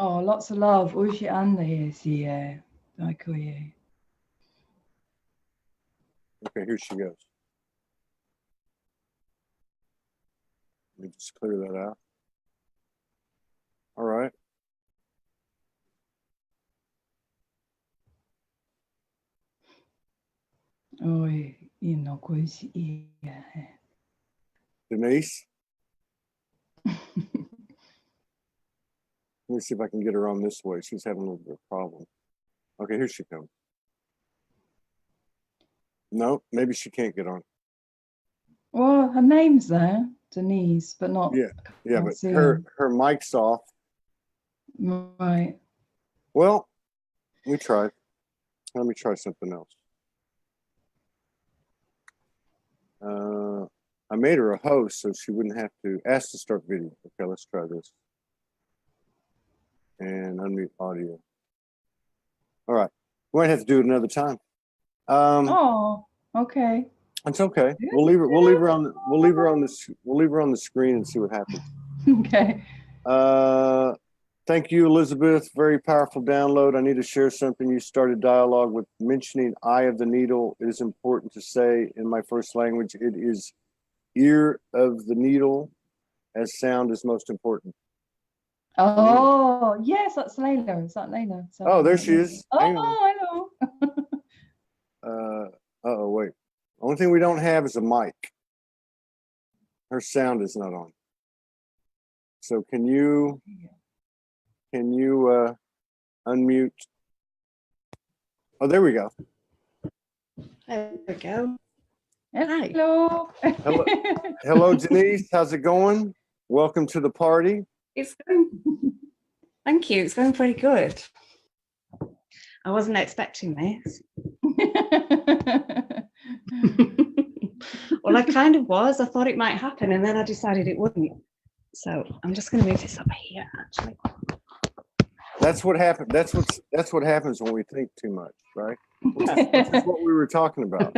Oh, lots of love. Ushi Anna here. Okay, here she goes. Let me just clear that out. All right. Denise? Let me see if I can get her on this way. She's having a little bit of a problem. Okay, here she comes. No, maybe she can't get on. Well, her name's there, Denise, but not. Yeah, but her mic's off. Right. Well, we tried. Let me try something else. I made her a host so she wouldn't have to ask to start video. Okay, let's try this. And unmute audio. All right. We might have to do it another time. Oh, okay. It's okay. We'll leave her on the screen and see what happens. Okay. Thank you, Elizabeth. Very powerful download. I need to share something. You started dialogue with mentioning eye of the needle. It is important to say in my first language, it is ear of the needle, as sound is most important. Oh, yes, that's Layla. Is that Layla? Oh, there she is. Oh, hello. Uh-oh, wait. Only thing we don't have is a mic. Her sound is not on. So can you unmute? Oh, there we go. There we go. Hello. Hello, Denise. How's it going? Welcome to the party. It's going. Thank you. It's going pretty good. I wasn't expecting this. Well, I kind of was. I thought it might happen, and then I decided it wouldn't. So I'm just going to move this over here. Actually, that's what happened. That's what happens when we think too much, right? This is what we were talking about.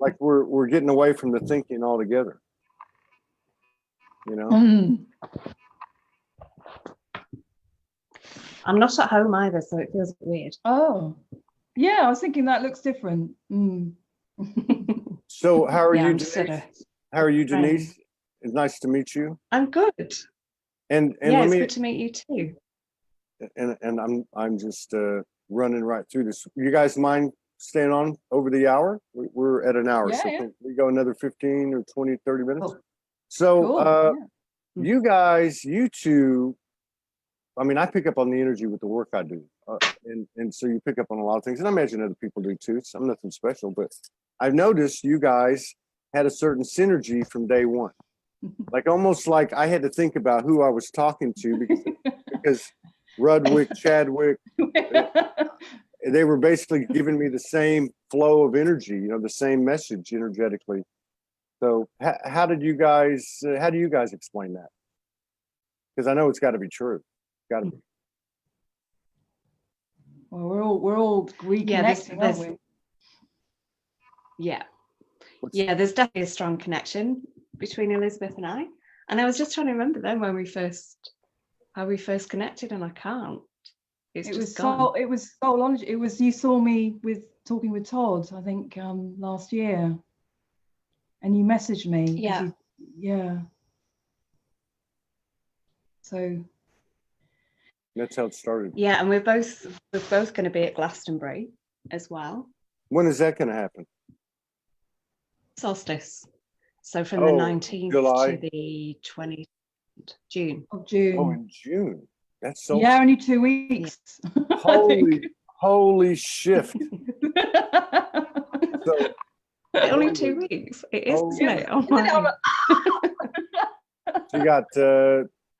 Like we're getting away from the thinking altogether. You know. I'm not at home either, so it feels weird. Oh, yeah. I was thinking that looks different. Mm. So how are Yeah, you, I'm just Denise? How are you, Denise? It's nice to meet you. I'm good. And Yeah, let it's me good to meet you too. and I'm just running right through this. You guys mind staying on over the hour? We're at an hour, Yeah, so yeah. can we go another 15 or 20, 30 minutes? Cool. So Cool. Yeah. you guys, you two, I mean, I pick up on the energy with the work I do. And so you pick up on a lot of things. And I imagine other people do too. So I'm nothing special, but I've noticed you guys had a certain synergy from day one. Like almost like I had to think about who I was talking to because Rudwick, Chadwick, they were basically giving me the same flow of energy, you know, the same message energetically. So how do you guys explain that? Because I know it's got to be true. Got to be. Well, we're all reconnecting, aren't we? Yeah. Yeah, there's definitely a strong connection between Elizabeth and I. And I was just trying to remember then how we first connected, and I can't. It was soul energy. It was, you saw me talking with Todd, I think, last year, and you messaged me. Yeah. So That's how it started. Yeah, and we're both going to be at Glastonbury as well. When is that going to happen? Solstice. So from the 19th July. to the 20th June. Of June. Oh, in June. That's so. Yeah, only 2 weeks. Yeah. Holy shift. So, only 2 weeks. It is, isn't it? Oh my. So you got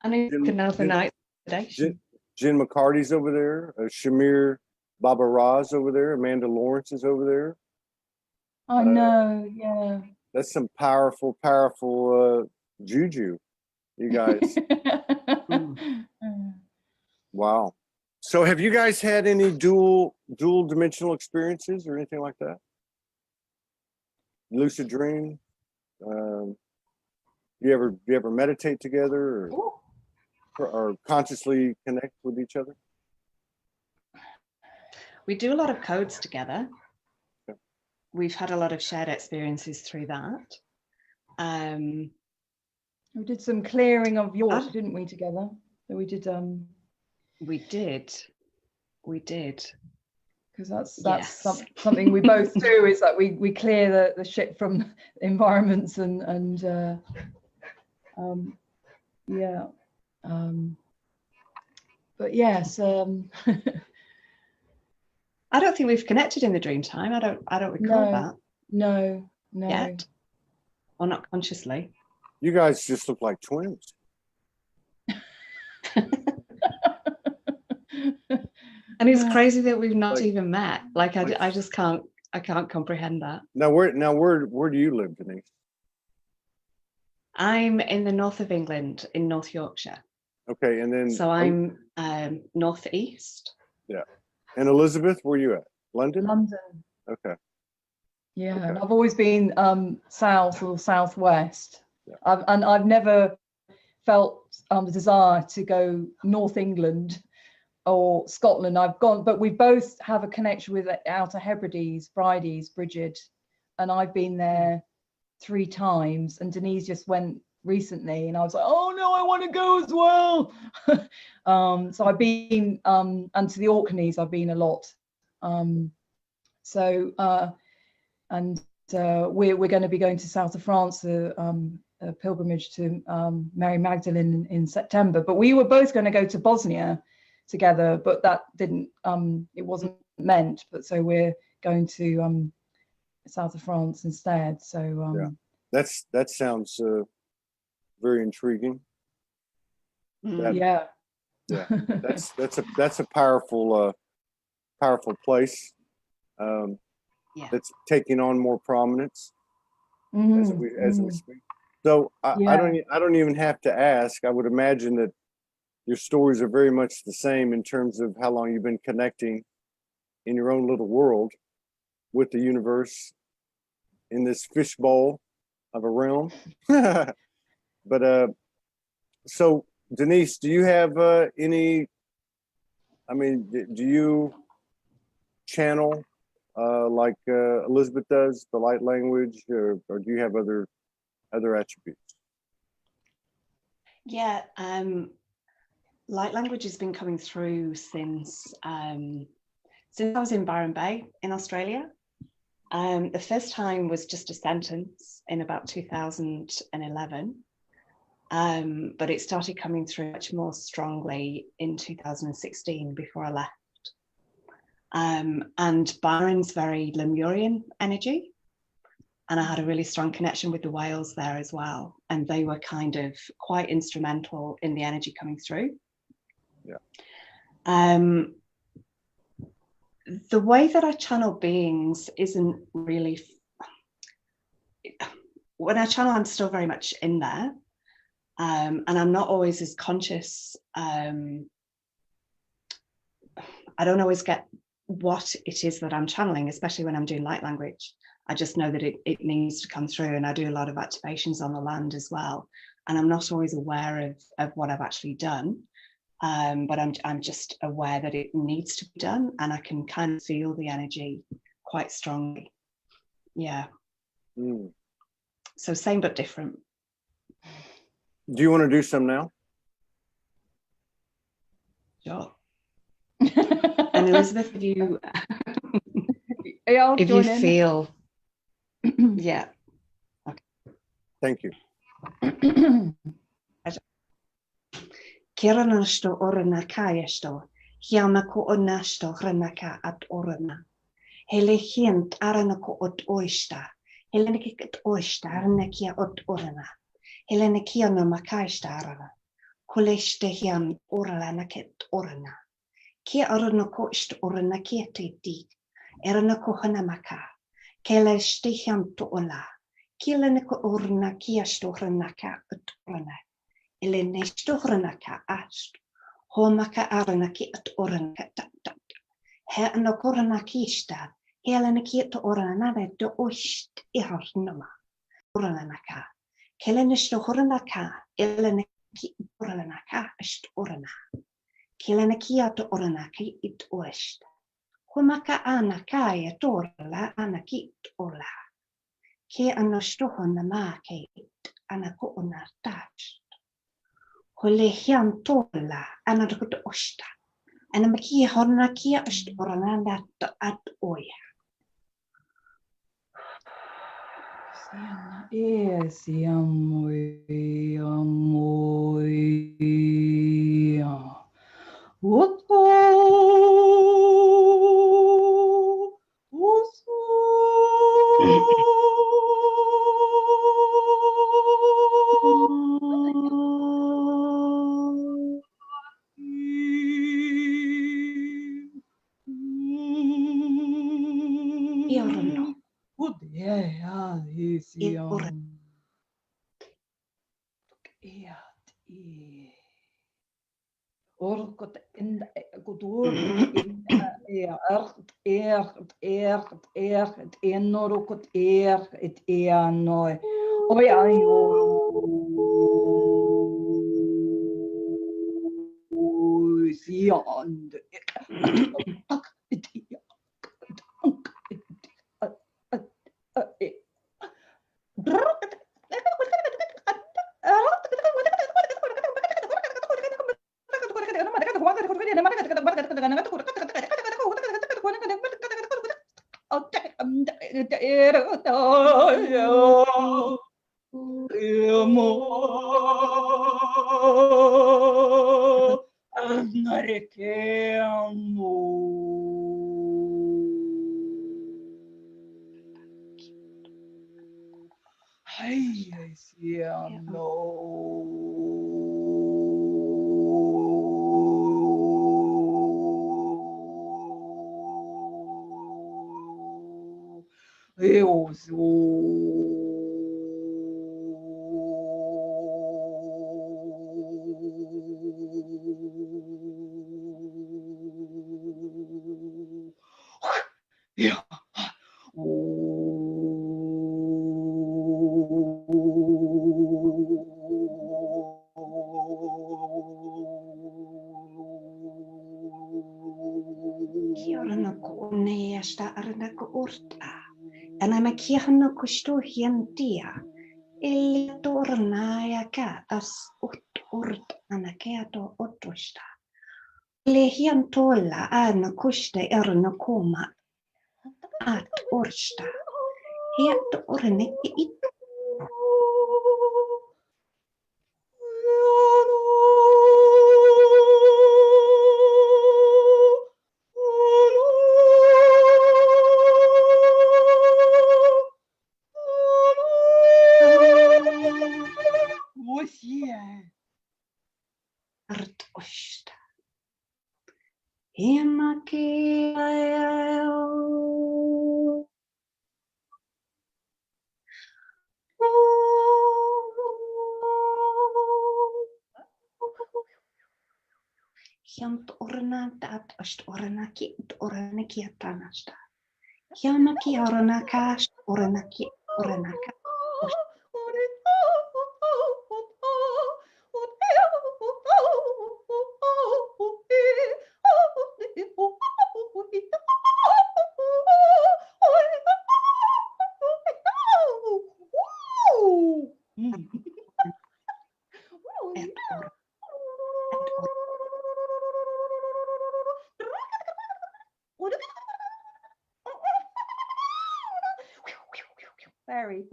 I need another night. Jen McCarty's over there, Shamir Baba Ra's over there, Amanda Lawrence is over there. I know, yeah. That's some powerful juju, you guys. Wow. So have you guys had any dual dimensional experiences or anything like that? Lucid dream? You ever meditate together or consciously connect with each other? We do a lot of codes together. Okay. We've had a lot of shared experiences through that. We did some clearing of York, didn't we, together? So we did. We did. Because that's something we both do, is that we clear the shit from environments and yeah. But yes. I don't think we've connected in the dream time. I don't recall that. No. Yet. Or not consciously. You guys just look like twins. And it's crazy that we've not even met. I just can't comprehend that. Now where do you live, Denise? I'm in the north of England, in North Yorkshire. Okay, and then so I'm northeast. Yeah. And Elizabeth, where are you at? London? London. Okay. Yeah, okay. And I've always been south or southwest. Yeah. I've never felt the desire to go North England or Scotland. I've gone, but we both have a connection with Outer Hebrides, Bridie's, Bridget, and I've been there 3 times. And Denise just went recently, and I was like, oh no, I want to go as well. So I've been and to the Orkneys I've been a lot. We're going to be going to south of France, a pilgrimage to Mary Magdalene in September. But we were both going to go to Bosnia together, but that didn't. It wasn't meant. But so we're going to south of France instead. So yeah, that sounds very intriguing. Yeah. That's a powerful place. That's taking on more prominence as we speak. So I don't even have to ask. I would imagine that your stories are very much the same in terms of how long you've been connecting in your own little world with the universe in this fishbowl of a realm. But so Denise, do you have any I mean, do you channel like Elizabeth does, the light language, or do you have other attributes? Yeah, light language has been coming through since I was in Byron Bay in Australia. The first time was just a sentence in about 2011, but it started coming through much more strongly in 2016 before I left. And Byron's very Lemurian energy, and I had a really strong connection with the whales there as well, and they were kind of quite instrumental in the energy coming through. Yeah. The way that I channel beings isn't really, when I channel, I'm still very much in there, and I'm not always as conscious. I don't always get what it is that I'm channeling, especially when I'm doing light language. I just know that it needs to come through, and I do a lot of activations on the land as well, and I'm not always aware of what I've actually done. But I'm just aware that it needs to be done, and I can kind of feel the energy quite strongly. Yeah. Mm. So same but different. Do you want to do some now? Sure. And Elizabeth, if you Yeah, if you feel, yeah. Okay. Thank you. Kirana sto orana kaya sto, hiana ko ona sto ranaka at orana. Hele hient arana ko ot oista, hele nekit oista arana kia ot orana, hele nekiana makaista arana, kuleste hian orana ket orana. Kia arana ko ist orana kia te di, erana ko hana maka, kele ste hian to ola, kila neko orana kia sto ranaka at orana. Ele nestohranaka ast, homaka aranaki at oranaka tat. He anakoranaki sta, helanaki at oranana de oist iharnama. Oranaka, kelenestohranaka, elenaki oranaka est orana. Kelenaki at oranaki it oist. Homaka anaka at orla anakit ola. Ke anastohranama ke anako onartach. Hole hian tola anadukut osta. Ana makia horna kia ost orananda at oya. Iorno. Orkot in kultuur in het enorkot het nooit. Oh ja, Ja. neesta arna ko urta. Ana makiahna kusto hientia. Illi torna ja kätas urt ana keato otusta. Illi hien tolla aina kuste erna koma at orsta. Hiet orne it. Art osta. Himakiao. Hiant orna dat ost orna ki orna ki atanasta. Hiamaki orna kas orna ki orna ka. Et or. Et or. Very.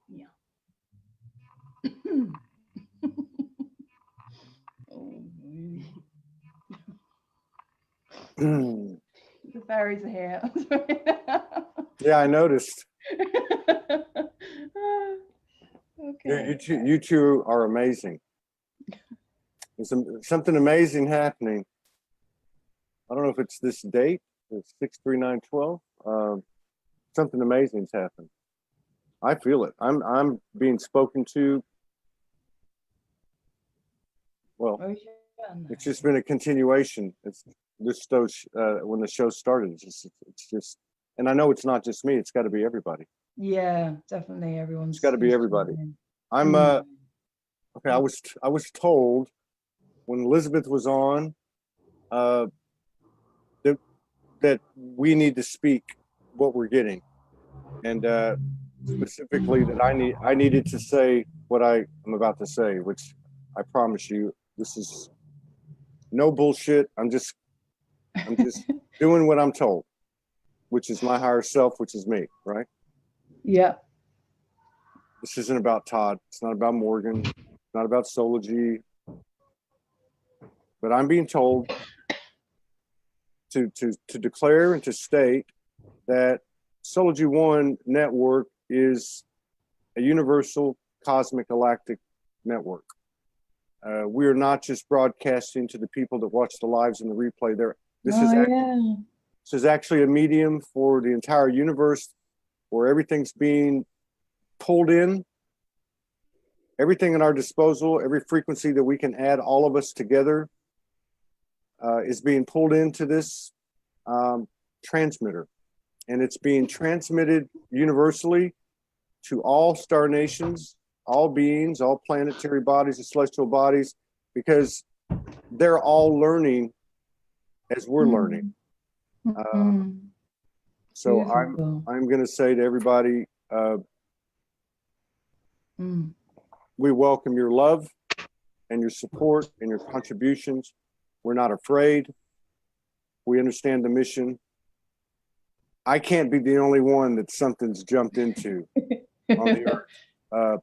Yeah. The fairies are here. Yeah, I noticed. Okay. You two are amazing. There's something amazing happening. I don't know if it's this date, it's 6/3/9/12. Something amazing's happened. I feel it. I'm being spoken to. Well, it's just been a continuation. It's this when the show started. It's just, and I know it's not just me. It's got to be everybody. Yeah, definitely. Everyone's. It's got to be everybody. I'm okay. I was told when Elizabeth was on that we need to speak what we're getting, and specifically that I needed to say what I am about to say, which I promise you, this is no bullshit. I'm just doing what I'm told, which is my higher self, which is me, right? Yeah. This isn't about Todd. It's not about Morgan. It's not about Sology. But I'm being told to declare and to state that Sology One Network is a universal cosmic galactic network. We are not just broadcasting to the people that watch the lives and the replay. This is actually a medium for the entire universe, where everything's being pulled in, everything at our disposal, every frequency that we can add all of us together is being pulled into this transmitter, and it's being transmitted universally to all star nations, all beings, all planetary bodies and celestial bodies, because they're all learning as we're learning. So Beautiful. I'm going to say to everybody, we welcome your love and your support and your contributions. We're not afraid. We understand the mission. I can't be the only one that something's jumped into on the earth,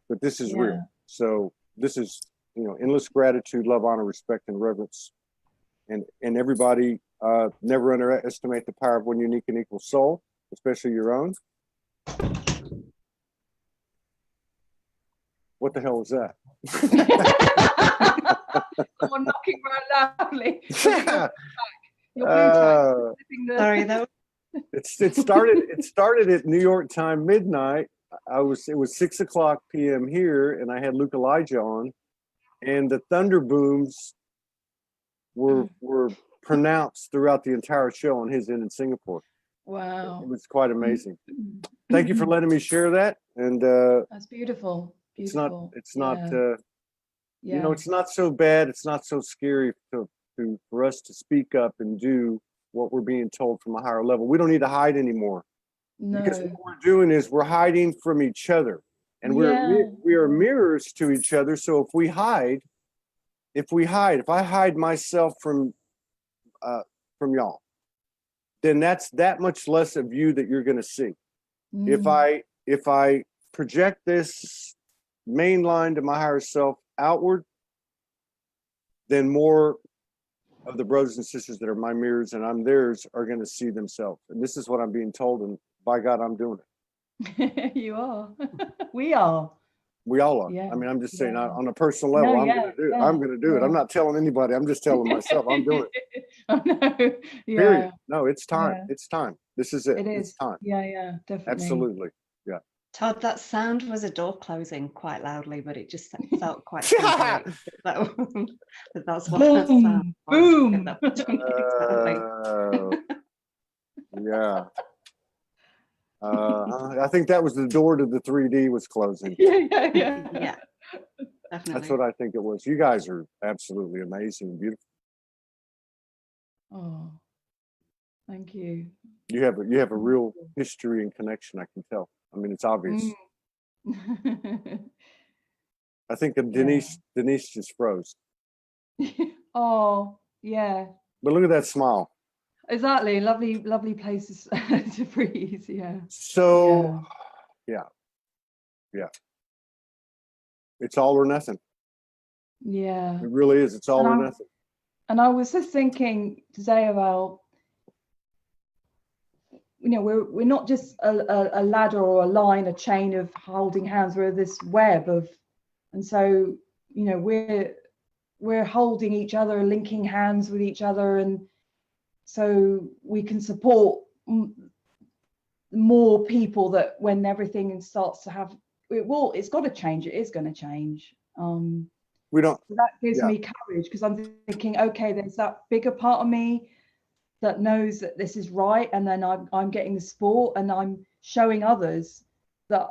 but this is real. So this is, endless gratitude, love, honor, respect, and reverence. And everybody, never underestimate the power of one unique and equal soul, especially your own. What the hell was that? Someone knocking right loudly. Sorry, that it started at New York time midnight. It was 6:00 p.m. here, and I had Luke Elijah on, and the thunder booms were pronounced throughout the entire show on his end in Singapore. Wow. It was quite amazing. Thank you for letting me share that. And That's beautiful. it's Beautiful. not Yeah. you know, it's not so bad, it's not so scary for us to speak up and do what we're being told from a higher level. We don't need to hide anymore. Because No. what we're doing is we're hiding from each other, and we are mirrors to each other. So if I hide myself from y'all, then that's that much less of you that you're going to see. If I project this main line to my higher self outward, then more of the brothers and sisters that are my mirrors and I'm theirs are going to see themselves. And this is what I'm being told, and by God, I'm doing it. You are. We are. We all are. Yeah. I mean, I'm just saying, Yeah. on a personal level, No, I'm yeah, going to do it. yeah, I'm going to do it. yeah. I'm not telling anybody. I'm just telling myself I'm doing it. I know. Yeah. Period. No, it's time. Yeah. It's time. This is it. It It's is. time. Yeah, definitely. Absolutely. Yeah. Todd, that sound was a door closing quite loudly, but it just felt quite symbolic. That's what that sound was. Boom. Exactly. Yeah. I think that was the door to the 3D was closing. Yeah. Yeah, definitely. That's what I think it was. You guys are absolutely amazing and beautiful. Oh, thank you. You have a real history and connection, I can tell. I mean, it's obvious. I think of Denise just froze. Oh, yeah. But look at that smile. Exactly. Lovely places to breathe. Yeah. So, yeah. It's all or nothing. Yeah. It really is. It's all or nothing. And I was just thinking today about, you know, we're not just a ladder or a line, a chain of holding hands. We're this web of, and so, you know, we're holding each other, linking hands with each other, and so we can support more people. That when everything starts to have, it's got to change. It is going to change. We don't. So that gives me courage, because I'm thinking, okay, there's that bigger part of me that knows that this is right, and then I'm getting the support, and I'm showing others that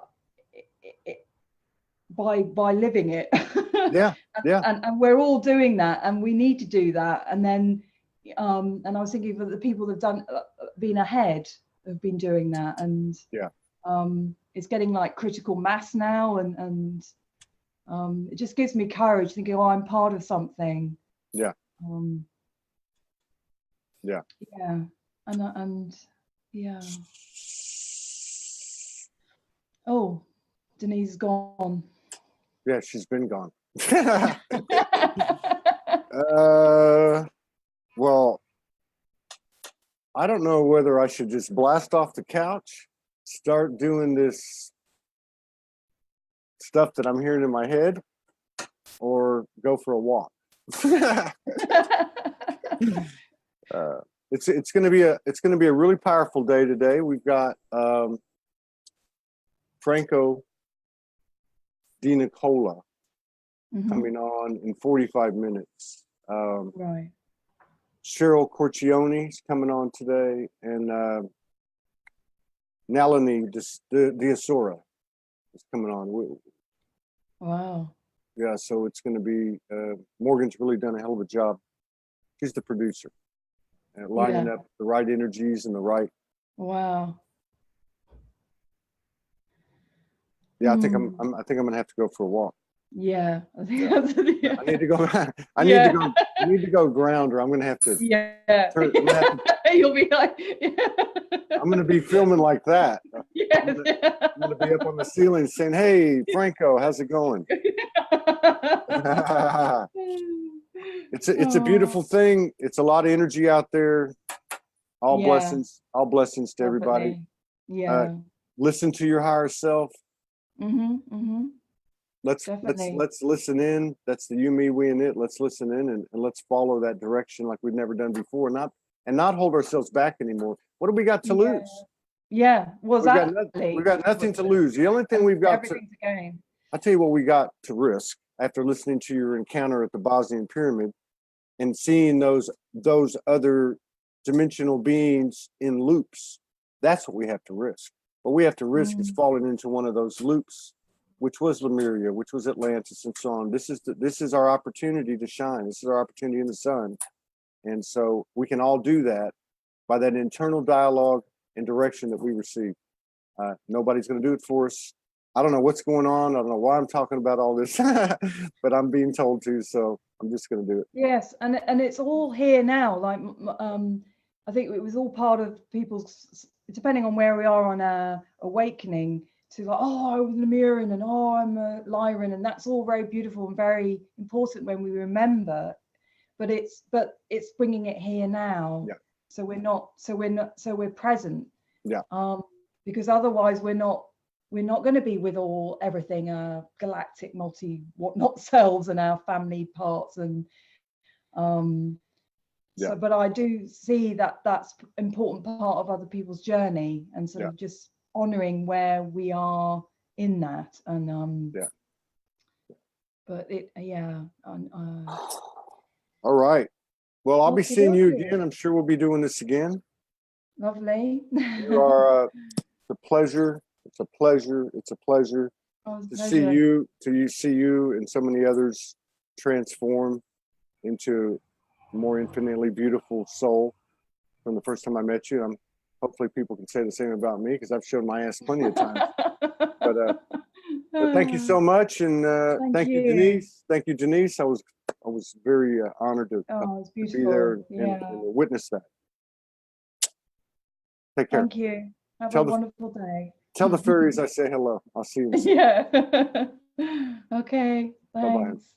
by living it. And we're all doing that, and we need to do that. And then and I was thinking of the people that have been ahead, have been doing that, and it's getting like critical mass now, and it just gives me courage, thinking, oh, I'm part of something. And oh, Denise is gone. Yeah, she's been gone. Well, I don't know whether I should just blast off the couch, start doing this stuff that I'm hearing in my head, or go for a walk. It's going to be a really powerful day today. We've got Franco Di Nicola coming on in 45 minutes. Right. Cheryl Corchione's coming on today, and Nalini Diasora is coming on. Wow. Yeah, so it's going to be, Morgan's really done a hell of a job. She's the producer, lining up the right energies and the right. Wow. Yeah, I think I'm going to have to go for a walk. Yeah, I think I need to go. I need to go ground, or I'm going to have to. You'll be like. I'm going to be filming like that. Yes. I'm going to be up on the ceiling saying, "Hey, Franco, how's it going?" It's a beautiful thing. It's a lot of energy out there. All blessings to everybody. Listen to your higher self. Let's listen in. That's the you, me, we, and it. Let's listen in and let's follow that direction like we've never done before. Not hold ourselves back anymore. What do we got to lose? Yeah, well, we got nothing to lose. The only thing we've got everything's a game. I'll tell you what we got to risk after listening to your encounter at the Bosnian pyramid and seeing those other dimensional beings in loops That's what we have to risk. What we have to risk is Mm. falling into one of those loops, which was Lemuria, which was Atlantis, and so on. This is our opportunity to shine. This is our opportunity in the sun. And so we can all do that by that internal dialogue and direction that we receive. Nobody's going to do it for us. I don't know what's going on. I don't know why I'm talking about all this, but I'm being told to, so I'm just going to do it. Yes, and it's all here now. Like I think it was all part of people's, depending on where we are on our awakening, to like, oh, I was Lemurian and oh, I'm a Lyran, and that's all very beautiful and very important when we remember. But it's bringing it here now. Yeah. So we're present. Yeah. Because otherwise we're not going to be with everything, galactic whatnot selves and our family parts, and Yeah. so, but I do see that that's important part of other people's journey, and sort Yeah. of just honoring where we are in that, and Yeah. But it, yeah. All right. Well, I'll be Okay, seeing you okay. again. I'm sure we'll be doing this again. Lovely. You are it's a pleasure. It's a pleasure. It's a pleasure Oh, it's a to pleasure. see you and so many others transform into a more infinitely beautiful soul from the first time I met you. Hopefully people can say the same about me, because I've shown my ass plenty of times. But thank you so much, and thank you, Denise. Thank you, Denise. I was very honored to Oh, it's be beautiful. there and Yeah. witness that. Take care. Thank you. Have Tell a the- wonderful day. Tell the fairies I say hello. I'll see you. Yeah. Okay. Bye-bye. Thanks.